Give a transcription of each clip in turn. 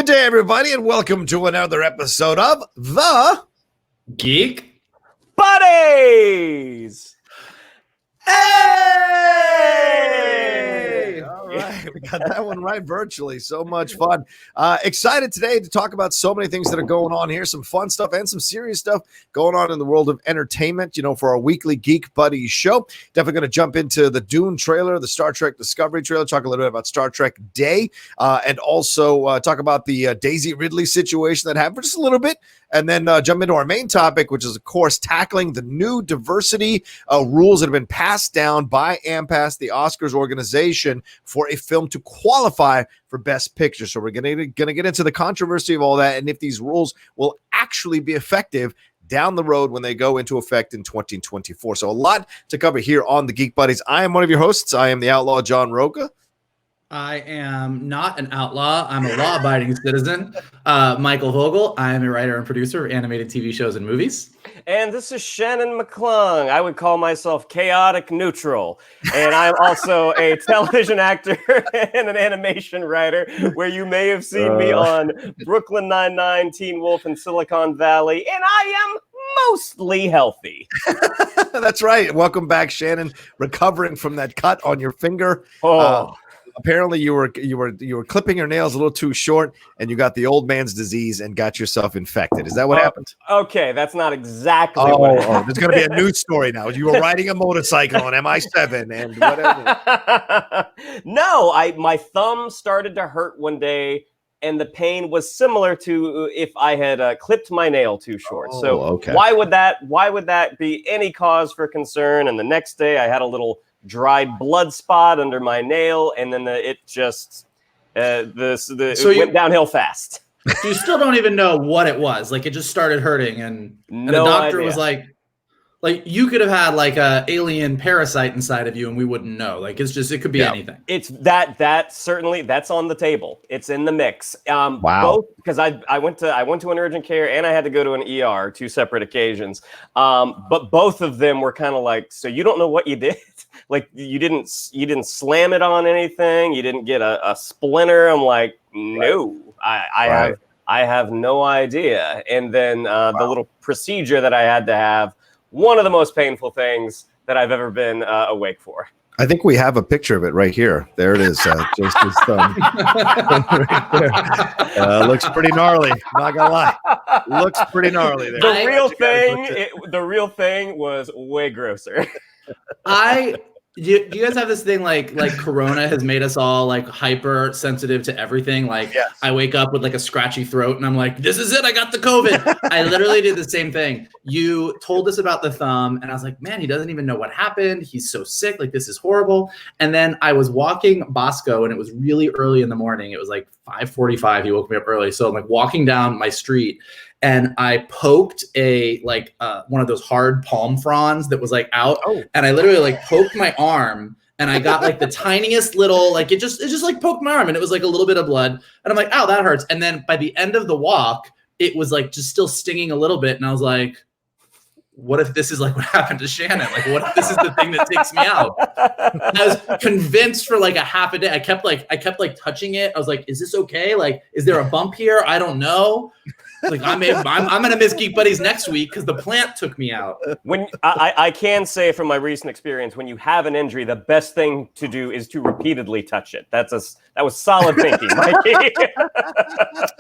day, everybody, and welcome to another episode of the Geek Buddies. Hey! All right, we got that one right virtually. So much fun. Excited today to talk about so many things that are going on here. Some fun stuff and some serious stuff going on in the world of entertainment, for our weekly Geek Buddies show. Definitely going to jump into the Dune trailer, the Star Trek Discovery trailer, talk a little bit about Star Trek Day, and also talk about the Daisy Ridley situation that happened for just a little bit, and then jump into our main topic, which is, of course, tackling the new diversity rules that have been passed down by AMPAS, the Oscars organization, for a film to qualify for Best Picture. So we're going to get into the controversy of all that and if these rules will actually be effective down the road when they go into effect in 2024. So a lot to cover here on the Geek Buddies. I am one of your hosts. I am the outlaw John Rocha. I am not an outlaw. I'm a law-abiding citizen. Michael Vogel. I am a writer and producer of animated TV shows and movies. And this is Shannon McClung. I would call myself chaotic neutral. And I'm also a television actor and an animation writer, where you may have seen me on Brooklyn Nine-Nine, Teen Wolf, and Silicon Valley. And I am mostly healthy. That's right. Welcome back, Shannon. Recovering from that cut on your finger. Apparently you were clipping your nails a little too short, and you got the old man's disease and got yourself infected. Is that what happened? Okay, that's not exactly what happened. There's going to be a news story now. You were riding a motorcycle on MI7 and whatever. No, my thumb started to hurt one day, and the pain was similar to if I had clipped my nail too short. Okay. Why would that be any cause for concern? And the next day I had a little dried blood spot under my nail, and then it went downhill fast. You still don't even know what it was. Like, it just started hurting, and the doctor was like you could have had like a alien parasite inside of you, and we wouldn't know. Like, it could be anything. It's that certainly that's on the table. It's in the mix. Wow. Both, because I went to an urgent care and I had to go to an ER, two separate occasions. But both of them were kind of like, so you don't know what you did. Like, you didn't slam it on anything. You didn't get a splinter. I'm like, no, I have no idea. And then the little procedure that I had to have, one of the most painful things that I've ever been awake for. I think we have a picture of it right here. There it is. Just his thumb. Right there. Looks pretty gnarly. Not gonna lie. Looks pretty gnarly there. The real thing was way grosser. Do you guys have this thing like Corona has made us all like hyper sensitive to everything? Like, yes. I wake up with like a scratchy throat and I'm like, this is it. I got the COVID. I literally did the same thing. You told us about the thumb and I was like, man, he doesn't even know what happened. He's so sick. Like, this is horrible. And then I was walking Bosco and it was really early in the morning. It was like 5:45. He woke me up early. So I'm like walking down my street, and I poked one of those hard palm fronds that was like out. And I literally like poked my arm, and I got like the tiniest little, like it just like poked my arm, and it was like a little bit of blood. And I'm like, ow, that hurts. And then by the end of the walk, it was like just still stinging a little bit. And I was like, what if this is like what happened to Shannon? Like, what if this is the thing that takes me out? And I was convinced for like a half a day. I kept touching it. I was like, is this okay? Like, is there a bump here? I don't know. Like, I'm gonna miss Geek Buddies next week because the plant took me out. When I can say from my recent experience, when you have an injury, the best thing to do is to repeatedly touch it. That was solid thinking, Mikey.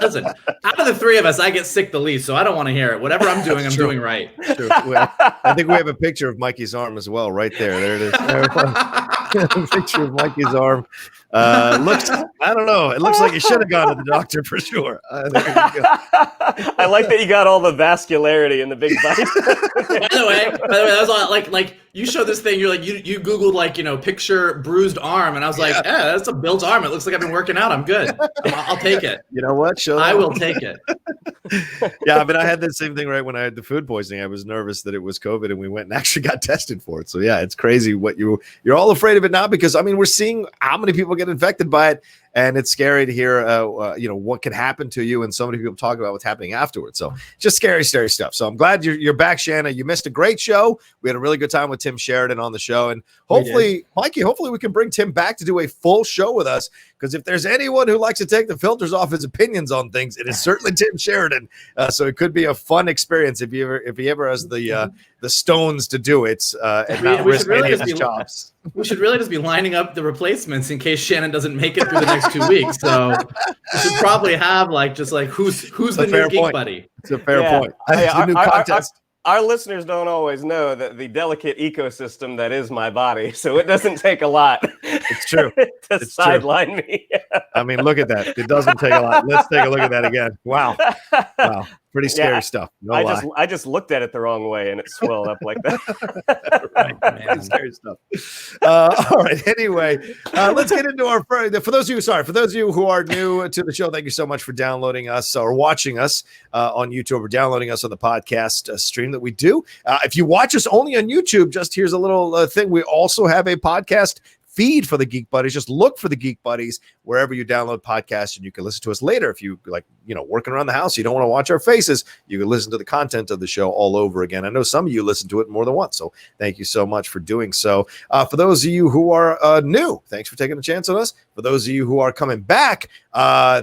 Listen, out of the three of us, I get sick the least, so I don't want to hear it. Whatever I'm doing, I'm doing right. True. I think we have a picture of Mikey's arm as well, right there. There it is. A picture of Mikey's arm. Looks, I don't know. It looks like you should have gone to the doctor for sure. I like that you got all the vascularity in the big bite. By the way, that was all, like you showed this thing. You're like you Googled picture bruised arm, and I was like, yeah, that's a built arm. It looks like I've been working out. I'm good. I'll take it. You know what? I will take it. Yeah, I had the same thing right when I had the food poisoning. I was nervous that it was COVID, and we went and actually got tested for it. So yeah, it's crazy what you're all afraid of it now because we're seeing how many people get infected by it. and it's scary to hear, what could happen to you, and so many people talk about what's happening afterwards. So just scary stuff. So I'm glad you're back, Shanna. You missed a great show. We had a really good time with Tim Sheridan on the show, and hopefully, Mikey, we can bring Tim back to do a full show with us, because if there's anyone who likes to take the filters off his opinions on things, it is certainly Tim Sheridan. So it could be a fun experience if he ever has the stones to do it, and not risk any of his jobs. We should really just be lining up the replacements in case Shannon doesn't make it through the next 2 weeks. So we should probably have who's the new Geek Buddy. It's a fair point. It's a new contest. Our listeners don't always know that the delicate ecosystem that is my body, so it doesn't take a lot. It's true. to sideline me. I mean, look at that. It doesn't take a lot. Let's take a look at that again. Wow. Pretty scary stuff. I just looked at it the wrong way and it swelled up like that. Right, man. Scary stuff. All right. Anyway, let's get into our for those of you who are new to the show, thank you so much for downloading us or watching us on YouTube, or downloading us on the podcast stream that we do. If you watch us only on YouTube, just here's a little thing. We also have a podcast feed for the Geek Buddies. Just look for the Geek Buddies wherever you download podcasts, and you can listen to us later. If you working around the house, you don't want to watch our faces, you can listen to the content of the show all over again. I know some of you listen to it more than once, so thank you so much for doing so. For those of you who are new, thanks for taking a chance on us. For those of you who are coming back,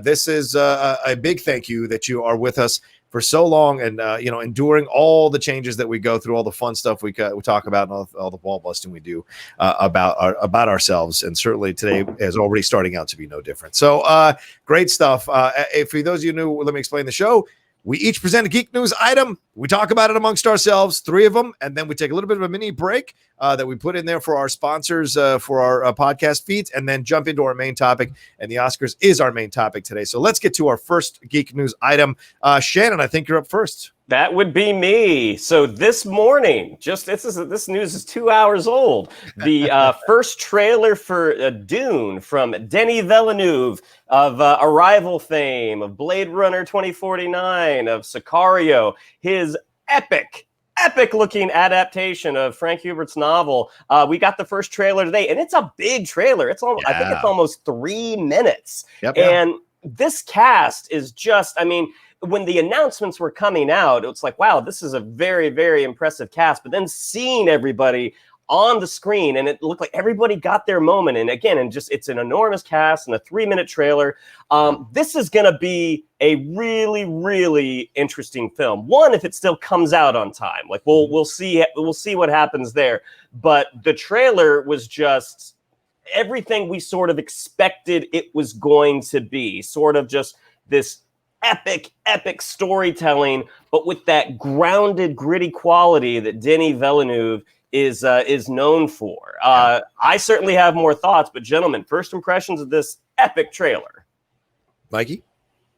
this is a big thank you that you are with us for so long, and enduring all the changes that we go through, all the fun stuff we talk about, and all the ball busting we do about ourselves. And certainly today is already starting out to be no different. So great stuff. If for those of you new, let me explain the show. We each present a geek news item. We talk about it amongst ourselves, 3 of them, and then we take a little bit of a mini break that we put in there for our sponsors for our podcast feeds, and then jump into our main topic. And the Oscars is our main topic today. So let's get to our first geek news item. Shannon, I think you're up first. That would be me. So this morning, this news is 2 hours old. The first trailer for Dune from Denis Vilenueve of Arrival fame, of Blade Runner 2049, of Sicario, his epic looking adaptation of Frank Hubert's novel. We got the first trailer today, and it's a big trailer. I think it's almost 3 minutes. Yep. And this cast is just, when the announcements were coming out, it's like, wow, this is a very, very impressive cast. But then seeing everybody on the screen, and it looked like everybody got their moment. And again, it's an enormous cast and a 3-minute trailer. This is going to be a really, really interesting film. One, if it still comes out on time, we'll see what happens there. But the trailer was just everything we sort of expected it was going to be. Sort of just this epic storytelling, but with that grounded, gritty quality that Denis Villeneuve is known for. I certainly have more thoughts, but gentlemen, first impressions of this epic trailer. Mikey?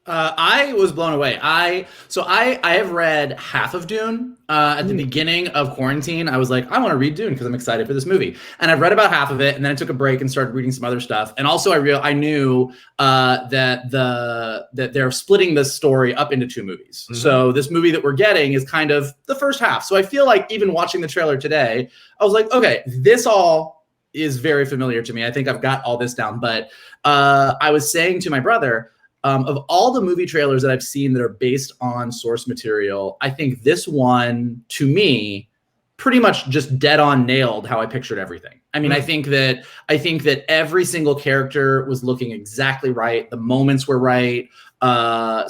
I was blown away. I have read half of Dune at the beginning of quarantine. I was like, I want to read Dune because I'm excited for this movie. And I've read about half of it, and then I took a break and started reading some other stuff. And also I knew that they're splitting this story up into 2 movies. Mm-hmm. So this movie that we're getting is kind of the first half. So I feel like even watching the trailer today, I was like, okay, this all is very familiar to me. I think I've got all this down. But I was saying to my brother, of all the movie trailers that I've seen that are based on source material, I think this one, to me, pretty much just dead on nailed how I pictured everything. I mean, I think that every single character was looking exactly right. The moments were right.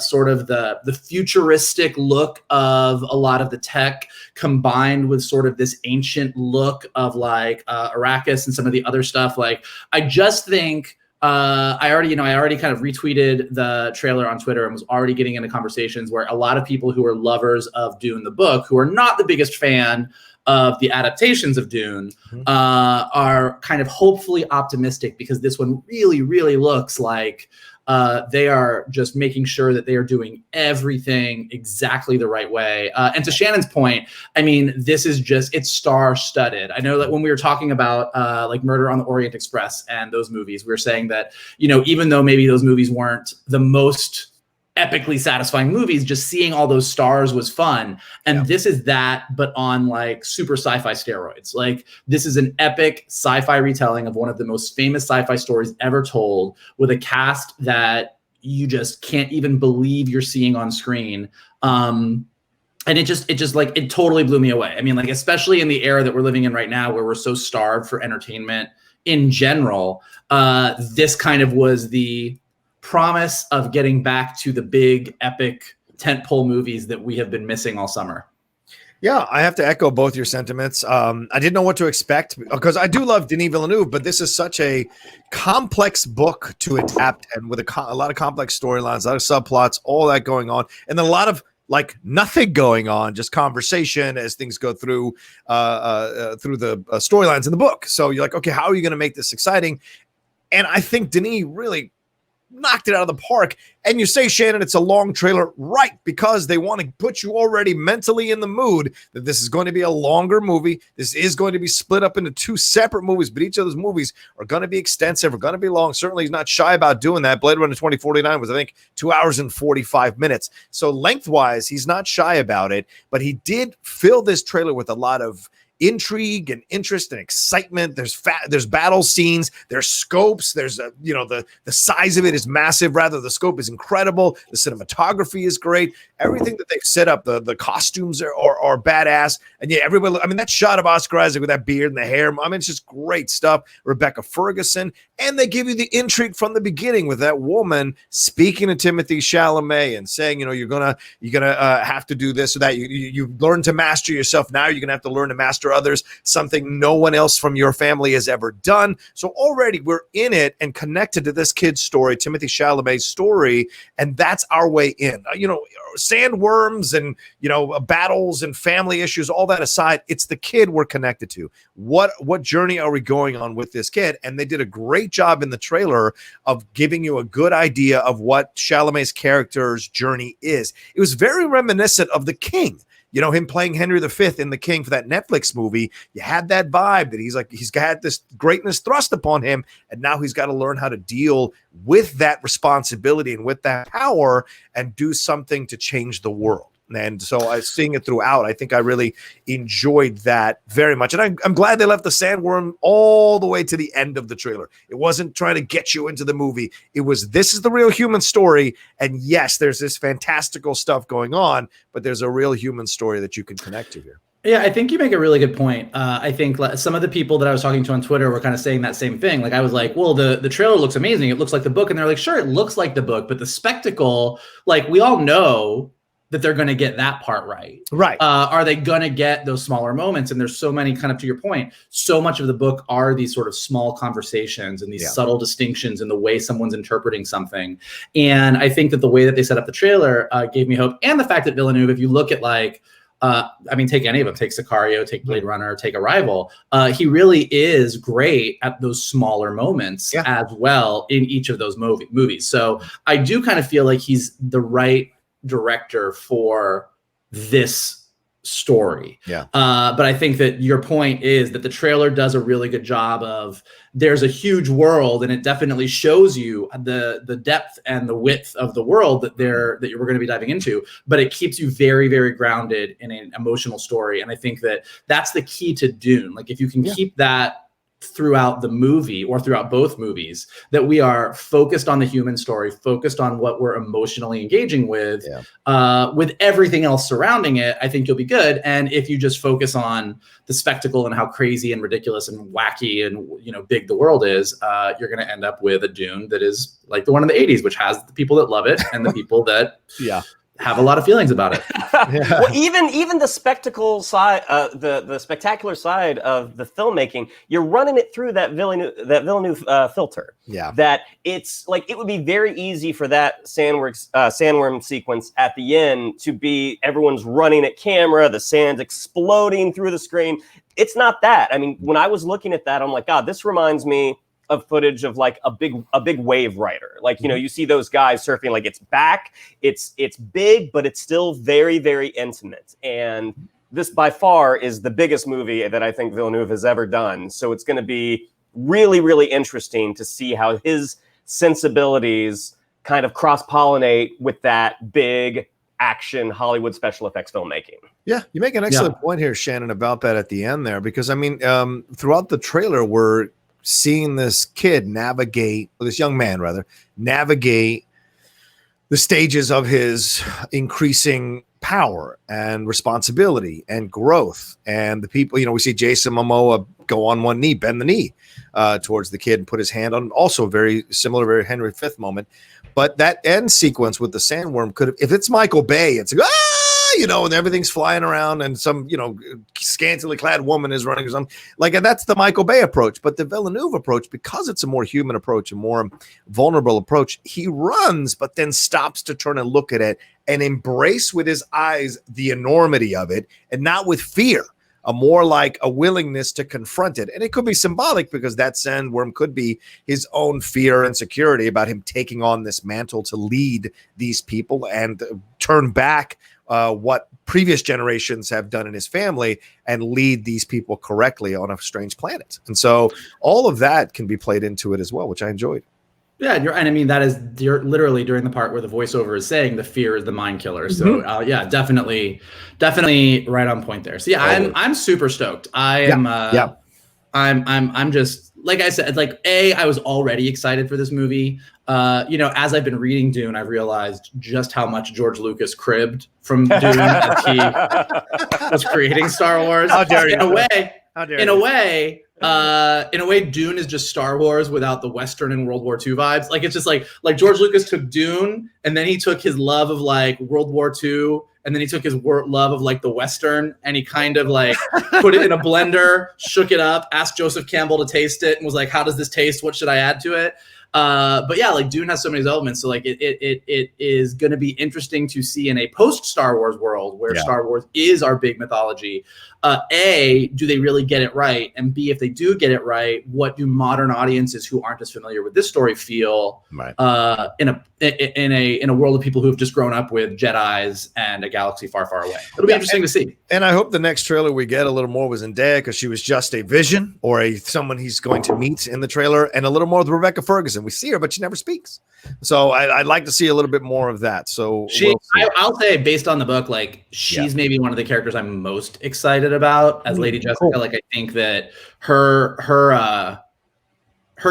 Sort of the futuristic look of a lot of the tech combined with sort of this ancient look of Arrakis and some of the other stuff. I just think I already kind of retweeted the trailer on Twitter and was already getting into conversations where a lot of people who are lovers of Dune, the book, who are not the biggest fan of the adaptations of Dune, are kind of hopefully optimistic because this one really, really looks like they are just making sure that they are doing everything exactly the right way. And to Shannon's point, I mean, this is it's star-studded. I know that when we were talking about Murder on the Orient Express and those movies, we were saying that, even though maybe those movies weren't the most epically satisfying movies. Just seeing all those stars was fun. And this is that, but on like super sci-fi steroids. Like this is an epic sci-fi retelling of one of the most famous sci-fi stories ever told, with a cast that you just can't even believe you're seeing on screen. And it just like, it totally blew me away. I mean, like, especially in the era that we're living in right now, where we're so starved for entertainment in general, this kind of was the promise of getting back to the big, epic tentpole movies that we have been missing all summer. Yeah, I have to echo both your sentiments. I didn't know what to expect, because I do love Denis Vilenueve, but this is such a complex book to adapt, and with a lot of complex storylines, a lot of subplots, all that going on, and then a lot of like nothing going on, just conversation as things go through the storylines in the book. So you're like, okay, how are you going to make this exciting? And I think Denis really knocked it out of the park. And you say, Shannon, it's a long trailer, right? Because they want to put you already mentally in the mood that this is going to be a longer movie. This is going to be split up into 2 separate movies, but each of those movies are going to be extensive, are going to be long. Certainly he's not shy about doing that. Blade Runner 2049 was, I think, 2 hours and 45 minutes. So lengthwise, he's not shy about it, but he did fill this trailer with a lot of intrigue and interest and excitement. There's battle scenes, there's scopes, there's the size of it is massive. Rather, the scope is incredible. The cinematography is great. Everything that they've set up, the costumes are badass. And yeah, everybody, I mean, that shot of Oscar Isaac with that beard and the hair, I mean, it's just great stuff. Rebecca Ferguson, and they give you the intrigue from the beginning with that woman speaking to Timothy Chalamet and saying, you're gonna have to do this or that. You learn to master yourself. Now you're gonna have to learn to master others, something no one else from your family has ever done. So already we're in it and connected to this kid's story, Timothy Chalamet's story, and that's our way in. Sandworms and battles and family issues, all that aside, it's the kid we're connected to. What journey are we going on with this kid? And they did a great job in the trailer of giving you a good idea of what Chalamet's character's journey is. It was very reminiscent of The King. Him playing Henry V in The King for that Netflix movie. You had that vibe that he's got this greatness thrust upon him, and now he's got to learn how to deal with that responsibility and with that power and do something to change the world. And so I seeing it throughout, I think I really enjoyed that very much. And I'm glad they left the sandworm all the way to the end of the trailer. It wasn't trying to get you into the movie. It was, this is the real human story. And yes, there's this fantastical stuff going on, but there's a real human story that you can connect to here. Yeah, I think you make a really good point. I think some of the people that I was talking to on Twitter were kind of saying that same thing. Like I was like, well, the trailer looks amazing. It looks like the book. And they're like, sure, it looks like the book, but the spectacle, like we all know that they're going to get that part right. Right. Are they going to get those smaller moments? And there's so many, kind of to your point, so much of the book are these sort of small conversations and these subtle distinctions in the way someone's interpreting something. And I think that the way that they set up the trailer gave me hope. And the fact that Villeneuve, if you look at take any of them, take Sicario, take Blade Runner, take Arrival, he really is great at those smaller moments as well in each of those movies. So I do kind of feel like he's the right director for this story. But I think that your point is that the trailer does a really good job of, there's a huge world, and it definitely shows you the depth and the width of the world that we're going to be diving into, but it keeps you very, very grounded in an emotional story. And I think that that's the key to Dune. Like if you can keep that throughout the movie or throughout both movies, that we are focused on the human story, focused on what we're emotionally engaging with everything else surrounding it, I think you'll be good. And if you just focus on the spectacle and how crazy and ridiculous and wacky and big the world is, you're going to end up with a Dune that is like the one in the 80s, which has the people that love it and the people that have a lot of feelings about it. Well, even the spectacle side, the spectacular side of the filmmaking, you're running it through that Villeneuve filter. That it's like, it would be very easy for that sandworm sequence at the end to be everyone's running at camera, the sand's exploding through the screen. It's not that. I mean, when I was looking at that, I'm like, God, this reminds me of footage of like a big wave rider. Like, you see those guys surfing, like it's big, but it's still very, very intimate. And this by far is the biggest movie that I think Villeneuve has ever done. So it's going to be really, really interesting to see how his sensibilities kind of cross-pollinate with that big action Hollywood special effects filmmaking. Yeah, you make an excellent point here, Shannon, about that at the end there, because I mean, throughout the trailer, we're seeing this kid navigate, or this young man rather, navigate the stages of his increasing power and responsibility and growth. And the people, we see Jason Momoa go on one knee, bend the knee towards the kid and put his hand on, also very similar, very Henry V moment. But that end sequence with the sandworm could have, if it's Michael Bay, it's like, and everything's flying around and some, scantily clad woman is running or something. Like, and that's the Michael Bay approach. But the Villeneuve approach, because it's a more human approach, a more vulnerable approach, he runs, but then stops to turn and look at it and embrace with his eyes the enormity of it, and not with fear. A more like a willingness to confront it. And it could be symbolic, because that sandworm could be his own fear and security about him taking on this mantle to lead these people and turn back what previous generations have done in his family and lead these people correctly on a strange planet. And so all of that can be played into it as well, which I enjoyed. Yeah, and I mean, that is literally during the part where the voiceover is saying the fear is the mind killer. So yeah, definitely right on point there. So yeah, I'm super stoked. I'm just, like I said, like I was already excited for this movie. As I've been reading Dune, I've realized just how much George Lucas cribbed from Dune as he was creating Star Wars. How dare you? In a way, Dune is just Star Wars without the Western and World War II vibes. Like, it's just like George Lucas took Dune, and then he took his love of like World War II, and then he took his love of like the Western, and he kind of like put it in a blender, shook it up, asked Joseph Campbell to taste it, and was like, "How does this taste? What should I add to it?" But yeah, like Dune has so many elements. So like it is going to be interesting to see in a post Star Wars world where Star Wars is our big mythology. A, do they really get it right? And B, if they do get it right, what do modern audiences who aren't as familiar with this story feel in a world of people who have just grown up with Jedis and a galaxy far, far away? It'll be interesting to see. And I hope the next trailer we get a little more was Zendaya, because she was just a vision or someone he's going to meet in the trailer, and a little more with Rebecca Ferguson. We see her, but she never speaks. So I'd like to see a little bit more of that. So I'll say, based on the book, like she's maybe one of the characters I'm most excited about as Lady Jessica. Cool. Like, I think that her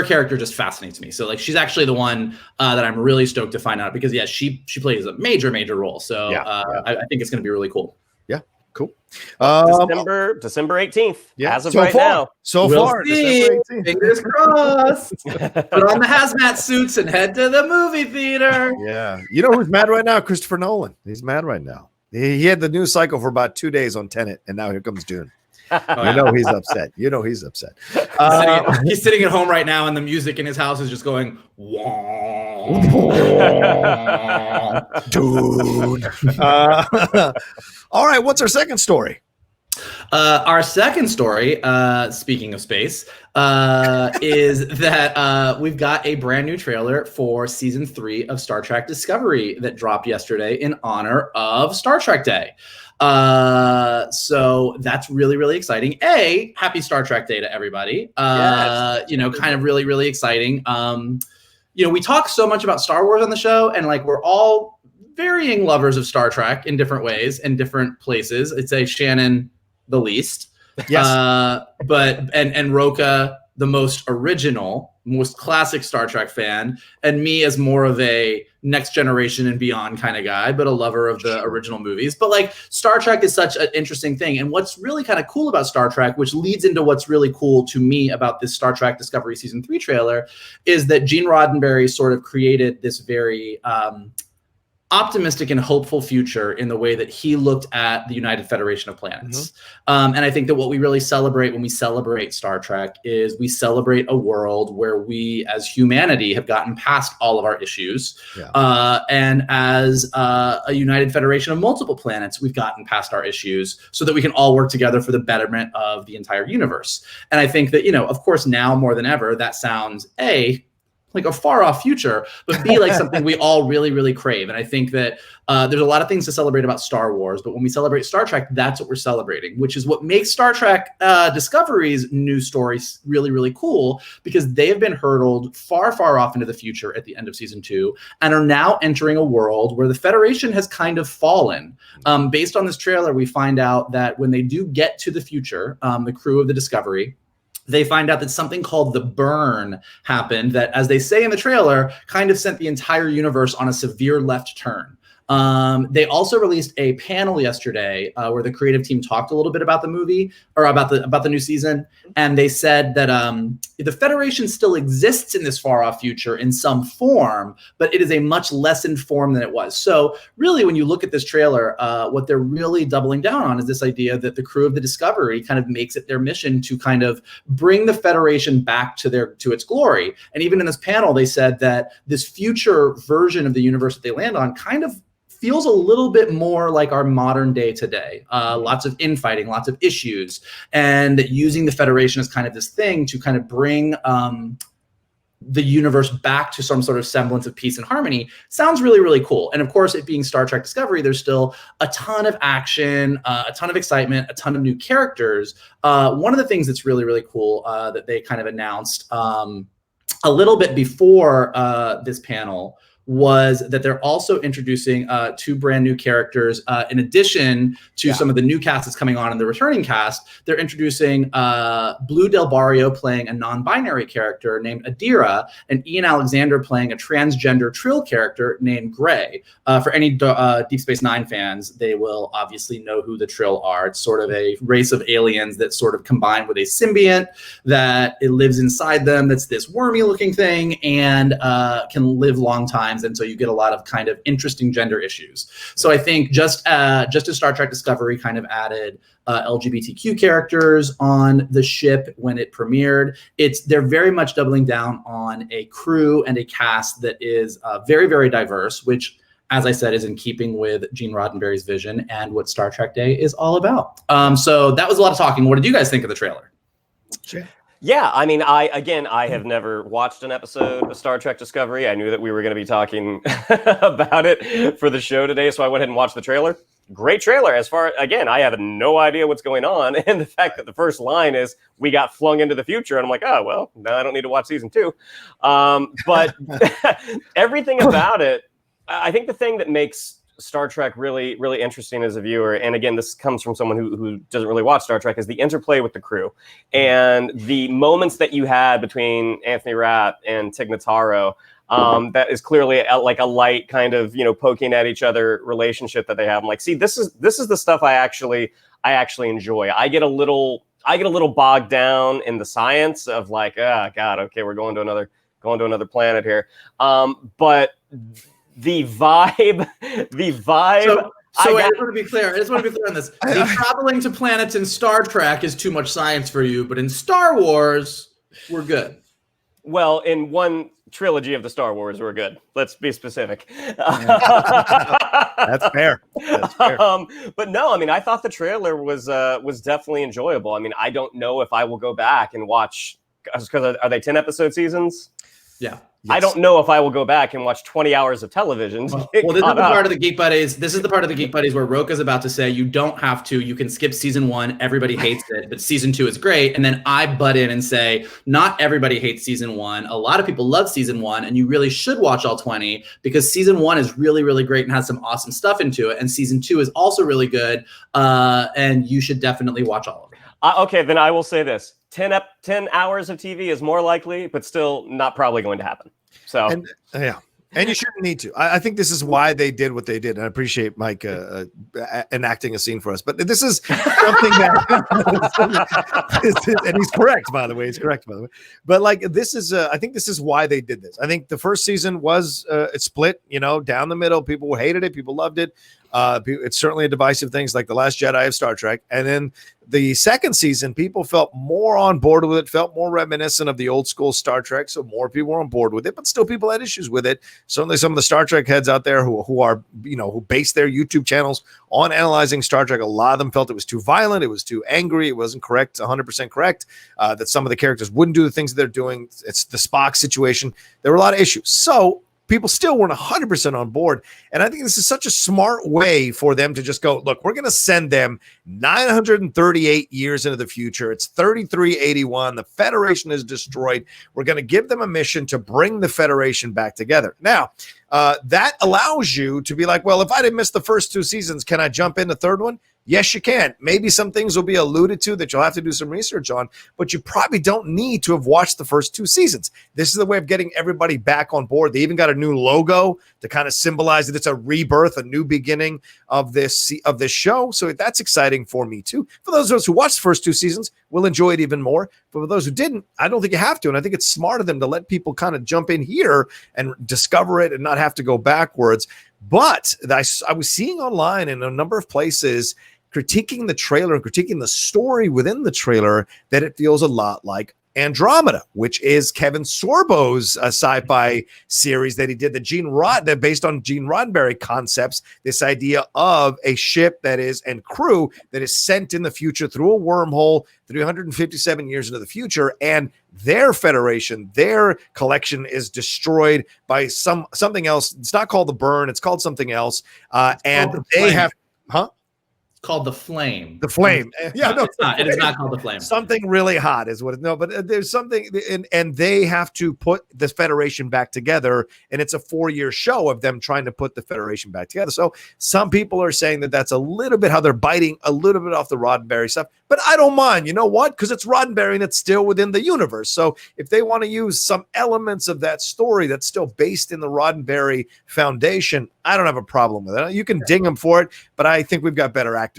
character just fascinates me. So like, she's actually the one that I'm really stoked to find out, because she plays a major role. So I think it's going to be really cool. Yeah, cool. December 18th. As of right now. So far, December 18th. Fingers crossed. Put on the hazmat suits and head to the movie theater. Yeah. You know who's mad right now? Christopher Nolan. He's mad right now. He had the news cycle for about 2 days on Tenet, and now here comes Dune. He's upset. He's sitting at home right now, and the music in his house is just going, wah. Dune. All right, what's our second story? Our second story, speaking of space, is that we've got a brand new trailer for season 3 of Star Trek Discovery that dropped yesterday in honor of Star Trek Day. So that's really, really exciting. Happy Star Trek Day to everybody. Kind of really, really exciting. We talk so much about Star Wars on the show, and like, we're all varying lovers of Star Trek in different ways and different places. I'd say Shannon the least. Yes. And Rocha, the most original, most classic Star Trek fan, and me as more of a next generation and beyond kind of guy, but a lover of the original movies. But like, Star Trek is such an interesting thing. And what's really kind of cool about Star Trek, which leads into what's really cool to me about this Star Trek Discovery season 3 trailer, is that Gene Roddenberry sort of created this very optimistic and hopeful future in the way that he looked at the United Federation of Planets. And I think that what we really celebrate when we celebrate Star Trek is we celebrate a world where we as humanity have gotten past all of our issues. And as a United Federation of multiple planets, we've gotten past our issues so that we can all work together for the betterment of the entire universe. And I think that, of course, now more than ever, that sounds like a far off future, but be like something we all really, really crave. And I think that there's a lot of things to celebrate about Star Wars, but when we celebrate Star Trek, that's what we're celebrating, which is what makes Star Trek Discovery's new story really, really cool, because they have been hurtled far, far off into the future at the end of season 2 and are now entering a world where the Federation has kind of fallen. Based on this trailer, we find out that when they do get to the future, the crew of the Discovery, they find out that something called the burn happened that, as they say in the trailer, kind of sent the entire universe on a severe left turn. They also released a panel yesterday where the creative team talked a little bit about the movie, or about the new season, and they said that the Federation still exists in this far off future in some form, but it is a much lessened form than it was. So really, when you look at this trailer, what they're really doubling down on is this idea that the crew of the Discovery kind of makes it their mission to kind of bring the Federation back to its glory. And even in this panel, they said that this future version of the universe that they land on kind of feels a little bit more like our modern day today. Lots of infighting, lots of issues, and using the Federation as kind of this thing to kind of bring the universe back to some sort of semblance of peace and harmony sounds really, really cool. And of course, it being Star Trek Discovery, there's still a ton of action, a ton of excitement, a ton of new characters. One of the things that's really, really cool that they kind of announced a little bit before this panel was that they're also introducing 2 brand new characters. In addition to some of the new cast that's coming on and the returning cast, they're introducing Blue Del Barrio playing a non-binary character named Adira, and Ian Alexander playing a transgender Trill character named Gray. For any Deep Space Nine fans, they will obviously know who the Trill are. It's sort of a race of aliens that sort of combine with a symbiont that it lives inside them, that's this wormy looking thing, and can live long times. And so you get a lot of kind of interesting gender issues. So I think just as Star Trek Discovery kind of added LGBTQ characters on the ship when it premiered, they're very much doubling down on a crew and a cast that is very, very diverse, which, as I said, is in keeping with Gene Roddenberry's vision and what Star Trek Day is all about. So that was a lot of talking. What did you guys think of the trailer? Sure. Yeah, I mean, I have never watched an episode of Star Trek Discovery. I knew that we were going to be talking about it for the show today, so I went ahead and watched the trailer. Great trailer. Again, I have no idea what's going on, and the fact that the first line is, we got flung into the future, and I'm like, oh, well, no, I don't need to watch season 2. But everything about it, I think the thing that makes Star Trek really, really interesting as a viewer, and again, this comes from someone who doesn't really watch Star Trek, is the interplay with the crew and the moments that you had between Anthony Rapp and Tig Notaro. That is clearly like a light kind of, poking at each other relationship that they have. I'm like, see, this is the stuff I actually enjoy. I get a little bogged down in the science of like, oh God, okay, we're going to another planet here. But the vibe. So I just want to be clear on this. The traveling to planets in Star Trek is too much science for you, but in Star Wars, we're good. Well, in one trilogy of the Star Wars, we're good. Let's be specific. That's fair. But no, I mean, I thought the trailer was definitely enjoyable. I mean, I don't know if I will go back and watch, because are they 10-episode seasons? Yeah. Yes. I don't know if I will go back and watch 20 hours of television. Well, this is the part of the Geek Buddies. This is the part of the Geek Buddies where Rocha's about to say you don't have to. You can skip season 1. Everybody hates it, but season 2 is great. And then I butt in and say, not everybody hates season 1. A lot of people love season 1, and you really should watch all 20 because season 1 is really, really great and has some awesome stuff into it. And season 2 is also really good, and you should definitely watch all of it. Okay, then I will say this. 10 hours of TV is more likely, but still not probably going to happen. So and you shouldn't need to. I think this is why they did what they did. And I appreciate Mike enacting a scene for us. But this is something that, and he's correct, by the way. But like, this is, I think this is why they did this. I think the first season was it split, down the middle. People hated it. People loved it. It's certainly a divisive things like The Last Jedi of Star Trek. And then the second season, people felt more on board with it, felt more reminiscent of the old school Star Trek. So more people were on board with it, but still people had issues with it. Certainly some of the Star Trek heads out there who are, who base their YouTube channels on analyzing Star Trek. A lot of them felt it was too violent. It was too angry. It wasn't correct, 100% correct, that some of the characters wouldn't do the things that they're doing. It's the Spock situation. There were a lot of issues. So people still weren't 100% on board. And I think this is such a smart way for them to just go, look, we're going to send them 938 years into the future. It's 3381. The Federation is destroyed. We're going to give them a mission to bring the Federation back together. Now, that allows you to be like, well, if I didn't miss the first 2 seasons, can I jump in the third one? Yes, you can. Maybe some things will be alluded to that you'll have to do some research on, but you probably don't need to have watched the first 2 seasons. This is the way of getting everybody back on board. They even got a new logo to kind of symbolize that it's a rebirth, a new beginning of this show. So that's exciting for me too. For those of us who watched the first 2 seasons, we'll enjoy it even more. But for those who didn't, I don't think you have to. And I think it's smart of them to let people kind of jump in here and discover it and not have to go backwards. But I was seeing online in a number of places critiquing the trailer and critiquing the story within the trailer that it feels a lot like Andromeda, which is Kevin Sorbo's sci-fi series that he did, that based on Gene Roddenberry concepts, this idea of a ship that is, and crew that is sent in the future through a wormhole 357 years into the future, and their Federation, their collection is destroyed by something else. It's not called the Burn, it's called something else. And they have, called the Flame. The Flame. Yeah, no, it is not called the Flame. Something really hot is what it. No, but there's something, and they have to put the Federation back together, and it's a 4-year show of them trying to put the Federation back together. So some people are saying that that's a little bit how they're biting a little bit off the Roddenberry stuff, but I don't mind. You know what? Because it's Roddenberry and it's still within the universe. So if they want to use some elements of that story that's still based in the Roddenberry foundation, I don't have a problem with it. You can ding them for it, but I think we've got better actors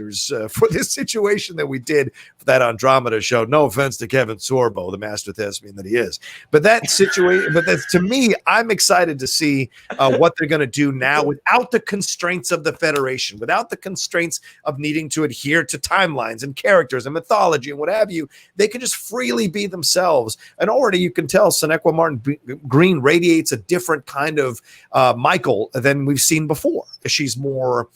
for this situation than we did for that Andromeda show. No offense to Kevin Sorbo, the master thespian that he is. But that situation, to me, I'm excited to see what they're going to do now without the constraints of the Federation, without the constraints of needing to adhere to timelines and characters and mythology and what have you. They can just freely be themselves. And already you can tell Sonequa Martin Green radiates a different kind of Michael than we've seen before. She's more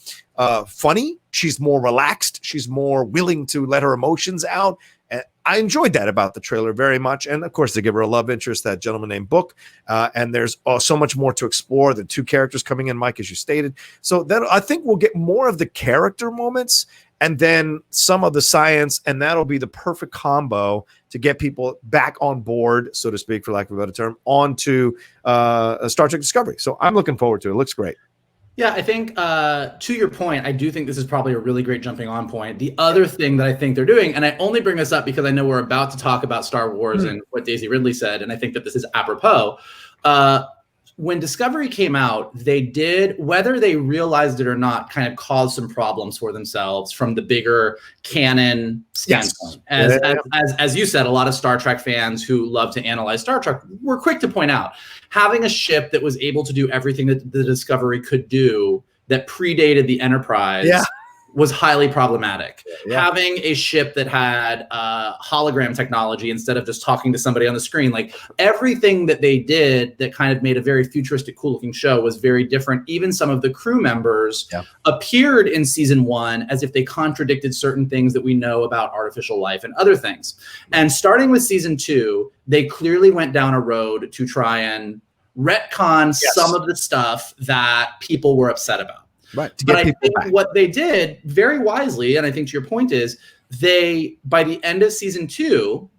funny. She's more relaxed. She's more willing to let her emotions out. And I enjoyed that about the trailer very much. And of course, they give her a love interest, that gentleman named Book. And there's so much more to explore. The 2 characters coming in, Mike, as you stated. So that I think we'll get more of the character moments and then some of the science. And that'll be the perfect combo to get people back on board, so to speak, for lack of a better term, onto Star Trek Discovery. So I'm looking forward to it. It looks great. Yeah, I think to your point, I do think this is probably a really great jumping on point. The other thing that I think they're doing, and I only bring this up because I know we're about to talk about Star Wars and what Daisy Ridley said, and I think that this is apropos. When Discovery came out, they did, whether they realized it or not, kind of caused some problems for themselves from the bigger canon standpoint. Yes. As you said, a lot of Star Trek fans who love to analyze Star Trek were quick to point out, having a ship that was able to do everything that the Discovery could do that predated the Enterprise was highly problematic. Yeah. Having a ship that had hologram technology instead of just talking to somebody on the screen, like everything that they did that kind of made a very futuristic, cool looking show was very different. Even some of the crew members appeared in season 1 as if they contradicted certain things that we know about artificial life and other things. And starting with season 2, they clearly went down a road to try and retcon some of the stuff that people were upset about. Right. But I think what they did very wisely, and I think to your point is, they, by the end of season 2,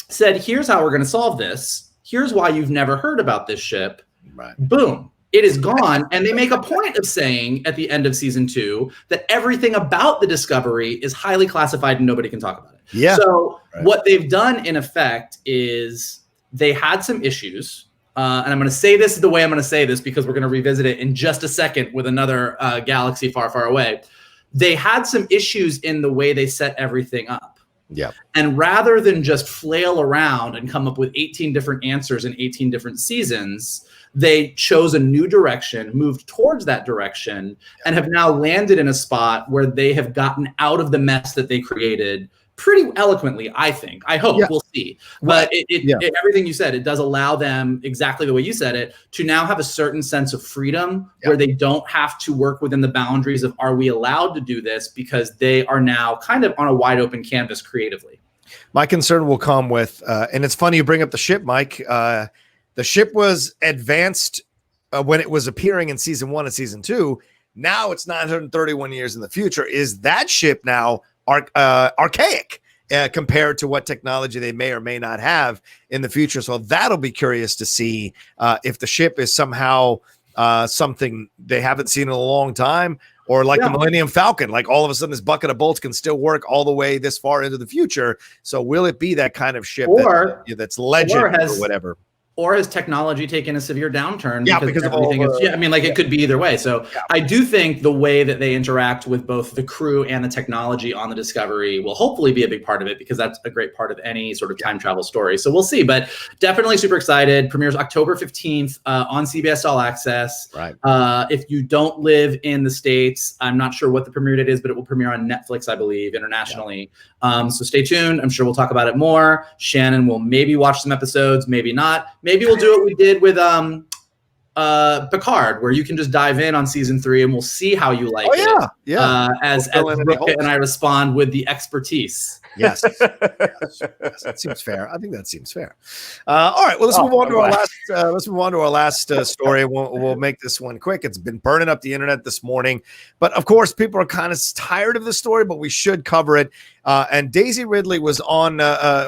said, here's how we're going to solve this. Here's why you've never heard about this ship. Right. Boom. It is gone. And they make a point of saying at the end of season 2 that everything about the Discovery is highly classified and nobody can talk about it. Yeah. So what they've done in effect is they had some issues. And I'm going to say this the way I'm going to say this because we're going to revisit it in just a second with another galaxy far, far away. They had some issues in the way they set everything up. Yeah. And rather than just flail around and come up with 18 different answers in 18 different seasons, they chose a new direction, moved towards that direction, and have now landed in a spot where they have gotten out of the mess that they created pretty eloquently, I think. I hope. We'll see. But everything you said, it does allow them, exactly the way you said it, to now have a certain sense of freedom where they don't have to work within the boundaries of, are we allowed to do this? Because they are now kind of on a wide open canvas creatively. My concern will come with, and it's funny you bring up the ship, Mike. The ship was advanced when it was appearing in season 1 and season 2. Now it's 931 years in the future. Is that ship now archaic compared to what technology they may or may not have in the future? So that'll be curious to see if the ship is somehow something they haven't seen in a long time, or like the Millennium Falcon, like all of a sudden this bucket of bolts can still work all the way this far into the future. So will it be that kind of ship that's legend or whatever? Or has technology taken a severe downturn? Because of everything it could be either way. So I do think the way that they interact with both the crew and the technology on the Discovery will hopefully be a big part of it, because that's a great part of any sort of time travel story. So we'll see, but definitely super excited. Premieres October 15th on CBS All Access. Right. If you don't live in the States, I'm not sure what the premiere date is, but it will premiere on Netflix, I believe, internationally. So stay tuned. I'm sure we'll talk about it more. Shannon will maybe watch some episodes, maybe not. Maybe we'll do what we did with Picard, where you can just dive in on season 3 and we'll see how you like it. As Rocha and I respond with the expertise. Yes. That seems fair. I think that seems fair. All right. Well, let's move on to our last story. We'll make this one quick. It's been burning up the internet this morning, but of course, people are kind of tired of the story, but we should cover it. And Daisy Ridley was on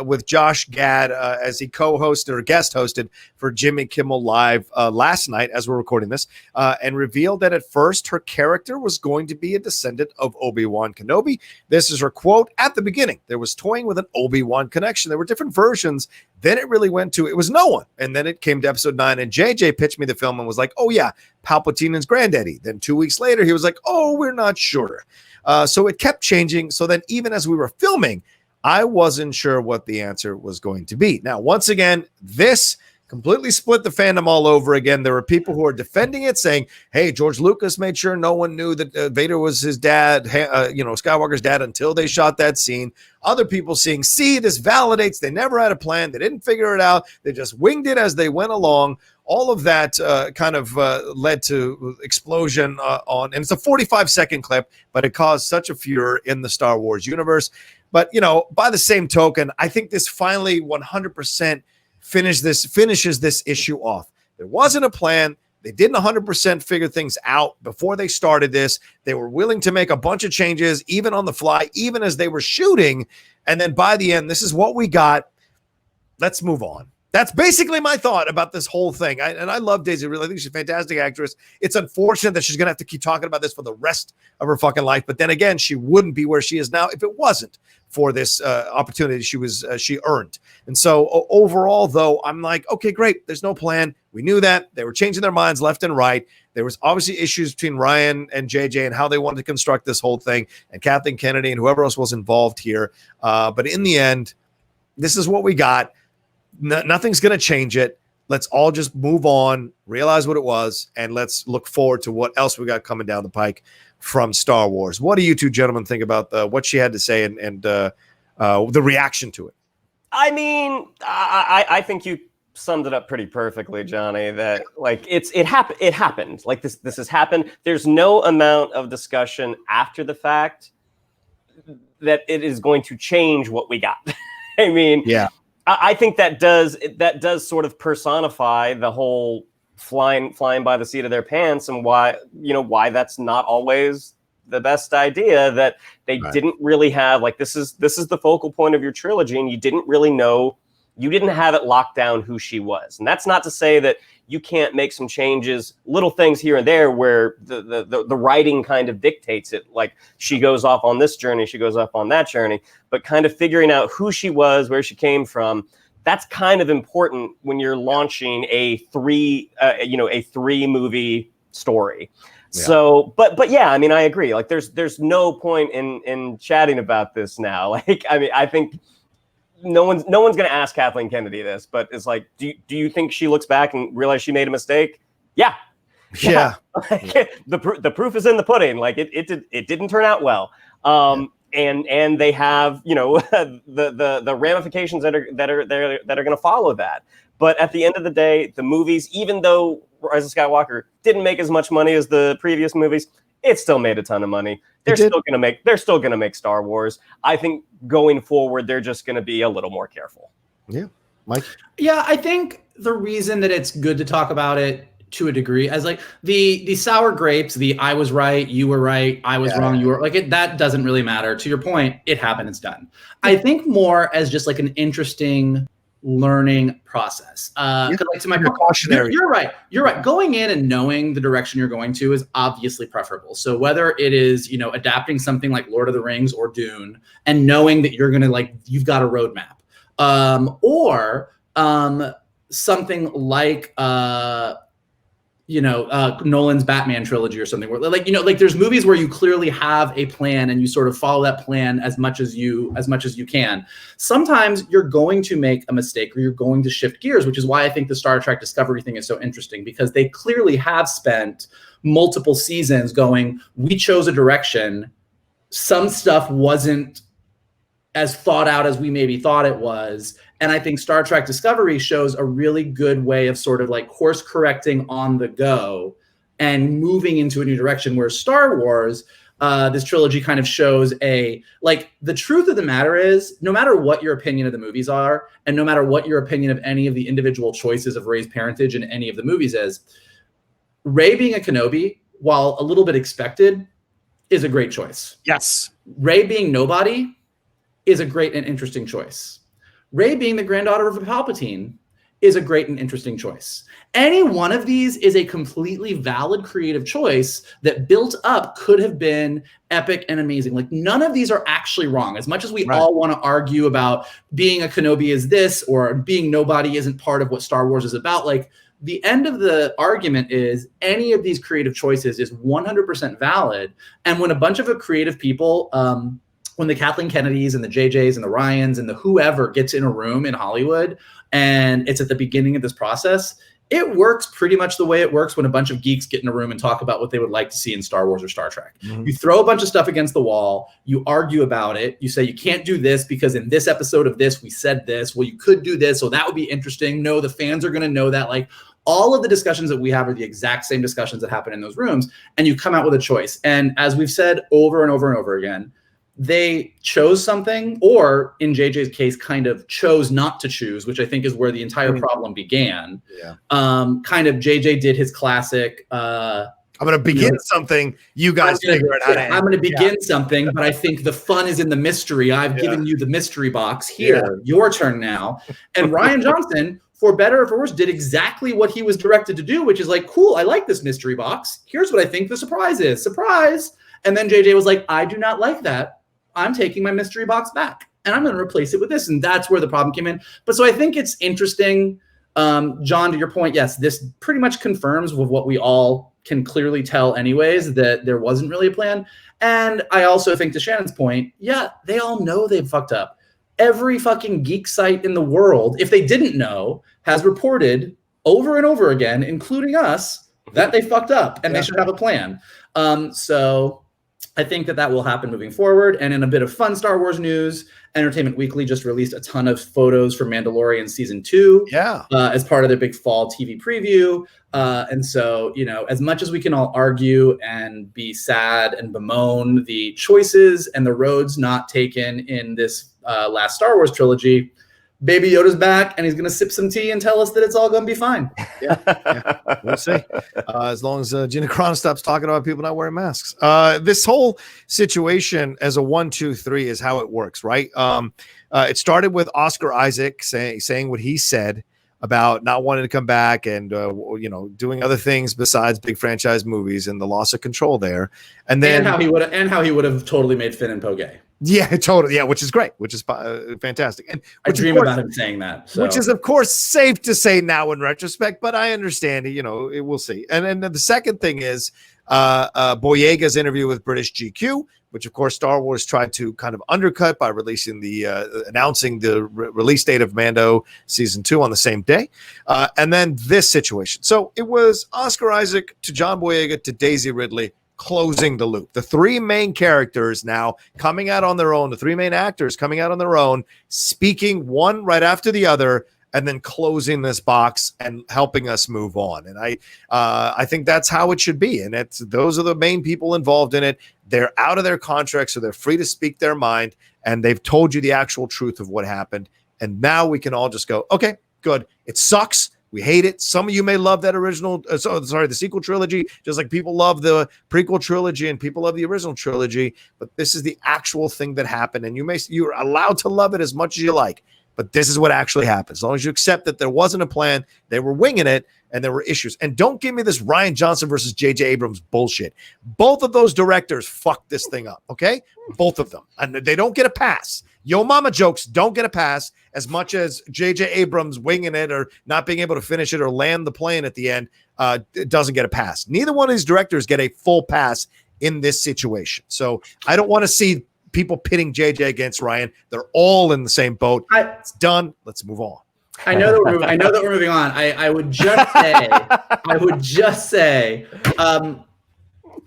with Josh Gad as he co-hosted or guest hosted for Jimmy Kimmel Live last night as we're recording this, and revealed that at first her character was going to be a descendant of Obi-Wan Kenobi. This is her quote at the beginning. There was toying with an Obi-Wan connection. There were different versions. Then it really went to, it was no one. And then it came to episode 9, and JJ pitched me the film and was like, oh yeah, Palpatine's granddaddy. Then 2 weeks later, he was like, oh, we're not sure. So it kept changing. So then even as we were filming, I wasn't sure what the answer was going to be. Now, once again, this completely split the fandom all over again. There were people who are defending it, saying, hey, George Lucas made sure no one knew that Vader was his dad, Skywalker's dad, until they shot that scene. Other people saying, see, this validates they never had a plan. They didn't figure it out. They just winged it as they went along. All of that kind of led to explosion and it's a 45-second clip, but it caused such a furor in the Star Wars universe. But, by the same token, I think this finally 100% finishes this issue off. There wasn't a plan. They didn't 100% figure things out before they started this. They were willing to make a bunch of changes, even on the fly, even as they were shooting. And then by the end, this is what we got. Let's move on. That's basically my thought about this whole thing. I love Daisy Ridley. I think she's a fantastic actress. It's unfortunate that she's going to have to keep talking about this for the rest of her fucking life. But then again, she wouldn't be where she is now if it wasn't for this opportunity she earned. And so overall, though, I'm like, okay, great. There's no plan. We knew that. They were changing their minds left and right. There was obviously issues between Ryan and JJ and how they wanted to construct this whole thing, and Kathleen Kennedy and whoever else was involved here. But in the end, this is what we got. Nothing's going to change it. Let's all just move on, realize what it was, and let's look forward to what else we got coming down the pike from Star Wars. What do you two gentlemen think about what she had to say and the reaction to it? I mean, I think you summed it up pretty perfectly, Johnny, that like it happened. Like this has happened. There's no amount of discussion after the fact that it is going to change what we got. I mean, yeah. I think that does sort of personify the whole flying by the seat of their pants, and why that's not always the best idea, that they didn't really have, like, this is the focal point of your trilogy, and you didn't really know, you didn't have it locked down who she was. And that's not to say that you can't make some changes, little things here and there where the writing kind of dictates it. Like, she goes off on this journey, she goes off on that journey, but kind of figuring out who she was, where she came from, that's kind of important when you're launching a three movie story. Yeah. So, but yeah, I mean, I agree. Like, there's no point in chatting about this now. Like, I mean, I think no one's going to ask Kathleen Kennedy this, but it's like, do you think she looks back and realizes she made a mistake? Yeah. The proof is in the pudding. Like, it didn't turn out well. And they have, you know, the ramifications that are going to follow that. But at the end of the day, the movies, even though Rise of Skywalker didn't make as much money as the previous movies, it still made a ton of money. They're still going to make Star Wars. I think going forward, they're just going to be a little more careful. Yeah, Mike. Yeah, I think the reason that it's good to talk about it to a degree, as like the sour grapes, the I was right, you were right, I was wrong, you were like it. That doesn't really matter. To your point, it happened, it's done. I think more as just like an interesting learning process. Like, to my cautionary. You're right. Going in and knowing the direction you're going to is obviously preferable. So whether it is, you know, adapting something like Lord of the Rings or Dune and knowing that you're going to, like, you've got a roadmap, or something like Nolan's Batman trilogy or something, where, like, you know, like there's movies where you clearly have a plan and you sort of follow that plan as much as you can. Sometimes you're going to make a mistake or you're going to shift gears, which is why I think the Star Trek Discovery thing is so interesting, because they clearly have spent multiple seasons going, we chose a direction. Some stuff wasn't as thought out as we maybe thought it was. And I think Star Trek Discovery shows a really good way of sort of like course correcting on the go and moving into a new direction, where Star Wars, this trilogy kind of shows the truth of the matter is, no matter what your opinion of the movies are, and no matter what your opinion of any of the individual choices of Rey's parentage in any of the movies is, Rey being a Kenobi, while a little bit expected, is a great choice. Yes. Rey being nobody is a great and interesting choice. Rey being the granddaughter of a Palpatine is a great and interesting choice. Any one of these is a completely valid creative choice that built up could have been epic and amazing. Like, none of these are actually wrong. As much as we all want to argue about being a Kenobi is this or being nobody isn't part of what Star Wars is about, like, the end of the argument is any of these creative choices is 100% valid. And when a bunch of creative people, when the Kathleen Kennedys and the JJs and the Ryans and the whoever gets in a room in Hollywood and it's at the beginning of this process, it works pretty much the way it works when a bunch of geeks get in a room and talk about what they would like to see in Star Wars or Star Trek. Mm-hmm. You throw a bunch of stuff against the wall, you argue about it, you say you can't do this because in this episode of this, we said this, well, you could do this, so that would be interesting. No, the fans are going to know that. Like, all of the discussions that we have are the exact same discussions that happen in those rooms, and you come out with a choice. And as we've said over and over and over again, they chose something, or in JJ's case, kind of chose not to choose, which I think is where the entire problem began. Yeah. Kind of JJ did his classic, I'm going to begin something. You guys figure it out. I'm going to begin something, but I think the fun is in the mystery. I've given you the mystery box here. Your turn now. And Rian Johnson, for better or for worse, did exactly what he was directed to do, which is like, cool, I like this mystery box. Here's what I think the surprise is. Surprise. And then JJ was like, I do not like that. I'm taking my mystery box back and I'm going to replace it with this. And that's where the problem came in. But so I think it's interesting, John, to your point, yes, this pretty much confirms with what we all can clearly tell anyways, that there wasn't really a plan. And I also think, to Shannon's point, yeah, they all know they've fucked up. Every fucking geek site in the world, if they didn't know, has reported over and over again, including us, that they fucked up and they should have a plan. So I think that will happen moving forward. And in a bit of fun Star Wars news, Entertainment Weekly just released a ton of photos for Mandalorian Season 2 as part of their big fall TV preview. And so, you know, as much as we can all argue and be sad and bemoan the choices and the roads not taken in this last Star Wars trilogy, Baby Yoda's back, and he's going to sip some tea and tell us that it's all going to be fine. Yeah. We'll see. As long as Gina Carano stops talking about people not wearing masks. This whole situation as a 1, 2, 3 is how it works, right? It started with Oscar Isaac saying what he said about not wanting to come back and doing other things besides big franchise movies and the loss of control there. And then how he would have totally made Finn and Poe gay. Yeah, totally. Yeah, which is great, which is fantastic. And I dream about him saying that. So. Which is, of course, safe to say now in retrospect, but I understand, we'll see. And then the second thing is Boyega's interview with British GQ, which, of course, Star Wars tried to kind of undercut by releasing announcing the release date of Mando Season 2 on the same day. And then this situation. So it was Oscar Isaac to John Boyega to Daisy Ridley, closing the loop. The three main characters now coming out on their own, the three main actors coming out on their own, speaking one right after the other, and then closing this box and helping us move on. And I think that's how it should be. And those are the main people involved in it. They're out of their contract, so they're free to speak their mind, and they've told you the actual truth of what happened. And now we can all just go, okay, good. It sucks. We hate it. Some of you may love that the sequel trilogy, just like people love the prequel trilogy and people love the original trilogy. But this is the actual thing that happened, and you're allowed to love it as much as you like. But this is what actually happened. As long as you accept that there wasn't a plan, they were winging it, and there were issues. And don't give me this Rian Johnson versus J.J. Abrams bullshit. Both of those directors fucked this thing up, okay? Both of them. And they don't get a pass. Yo Mama jokes don't get a pass as much as J.J. Abrams winging it or not being able to finish it or land the plane at the end it doesn't get a pass. Neither one of these directors get a full pass in this situation. So I don't want to see people pitting JJ against Ryan. They're all in the same boat. It's done. Let's move on. I know that we're moving on. I would just say,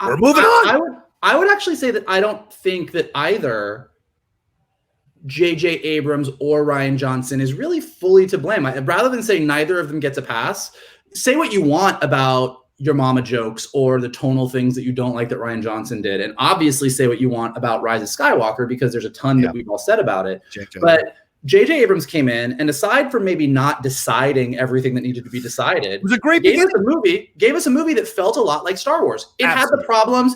we're moving on. I would actually say that I don't think that either J.J. Abrams or Rian Johnson is really fully to blame. Rather than say neither of them gets a pass, say what you want about your mama jokes or the tonal things that you don't like that Rian Johnson did. And obviously say what you want about Rise of Skywalker, because there's a ton that we've all said about it. But J.J. Abrams came in, and aside from maybe not deciding everything that needed to be decided, it was a great gave us a movie that felt a lot like Star Wars. It had the problems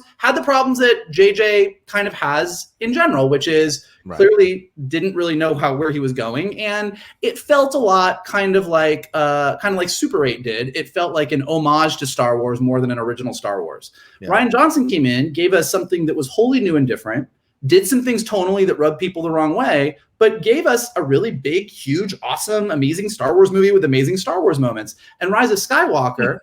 that J.J. kind of has in general, which is clearly didn't really know where he was going, and it felt a lot kind of like Super 8 did. It felt like an homage to Star Wars more than an original Star Wars. Yeah. Rian Johnson came in, gave us something that was wholly new and different, did some things tonally that rubbed people the wrong way, but gave us a really big, huge, awesome, amazing Star Wars movie with amazing Star Wars moments. And Rise of Skywalker,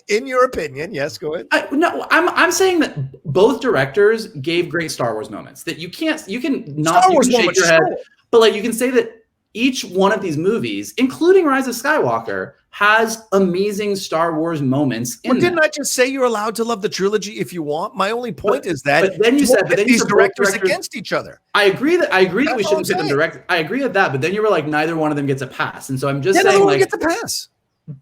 in your opinion, yes, go ahead. I'm saying that both directors gave great Star Wars moments. That you can shake your head, but like you can say that each one of these movies, including Rise of Skywalker, has amazing Star Wars moments in didn't I just say you're allowed to love the trilogy if you want? My only point is that but then you said these directors against each other. I agree that we shouldn't pit them direct. I agree with that, but then you were like, neither one of them gets a pass. And so I'm just saying, neither one gets a pass.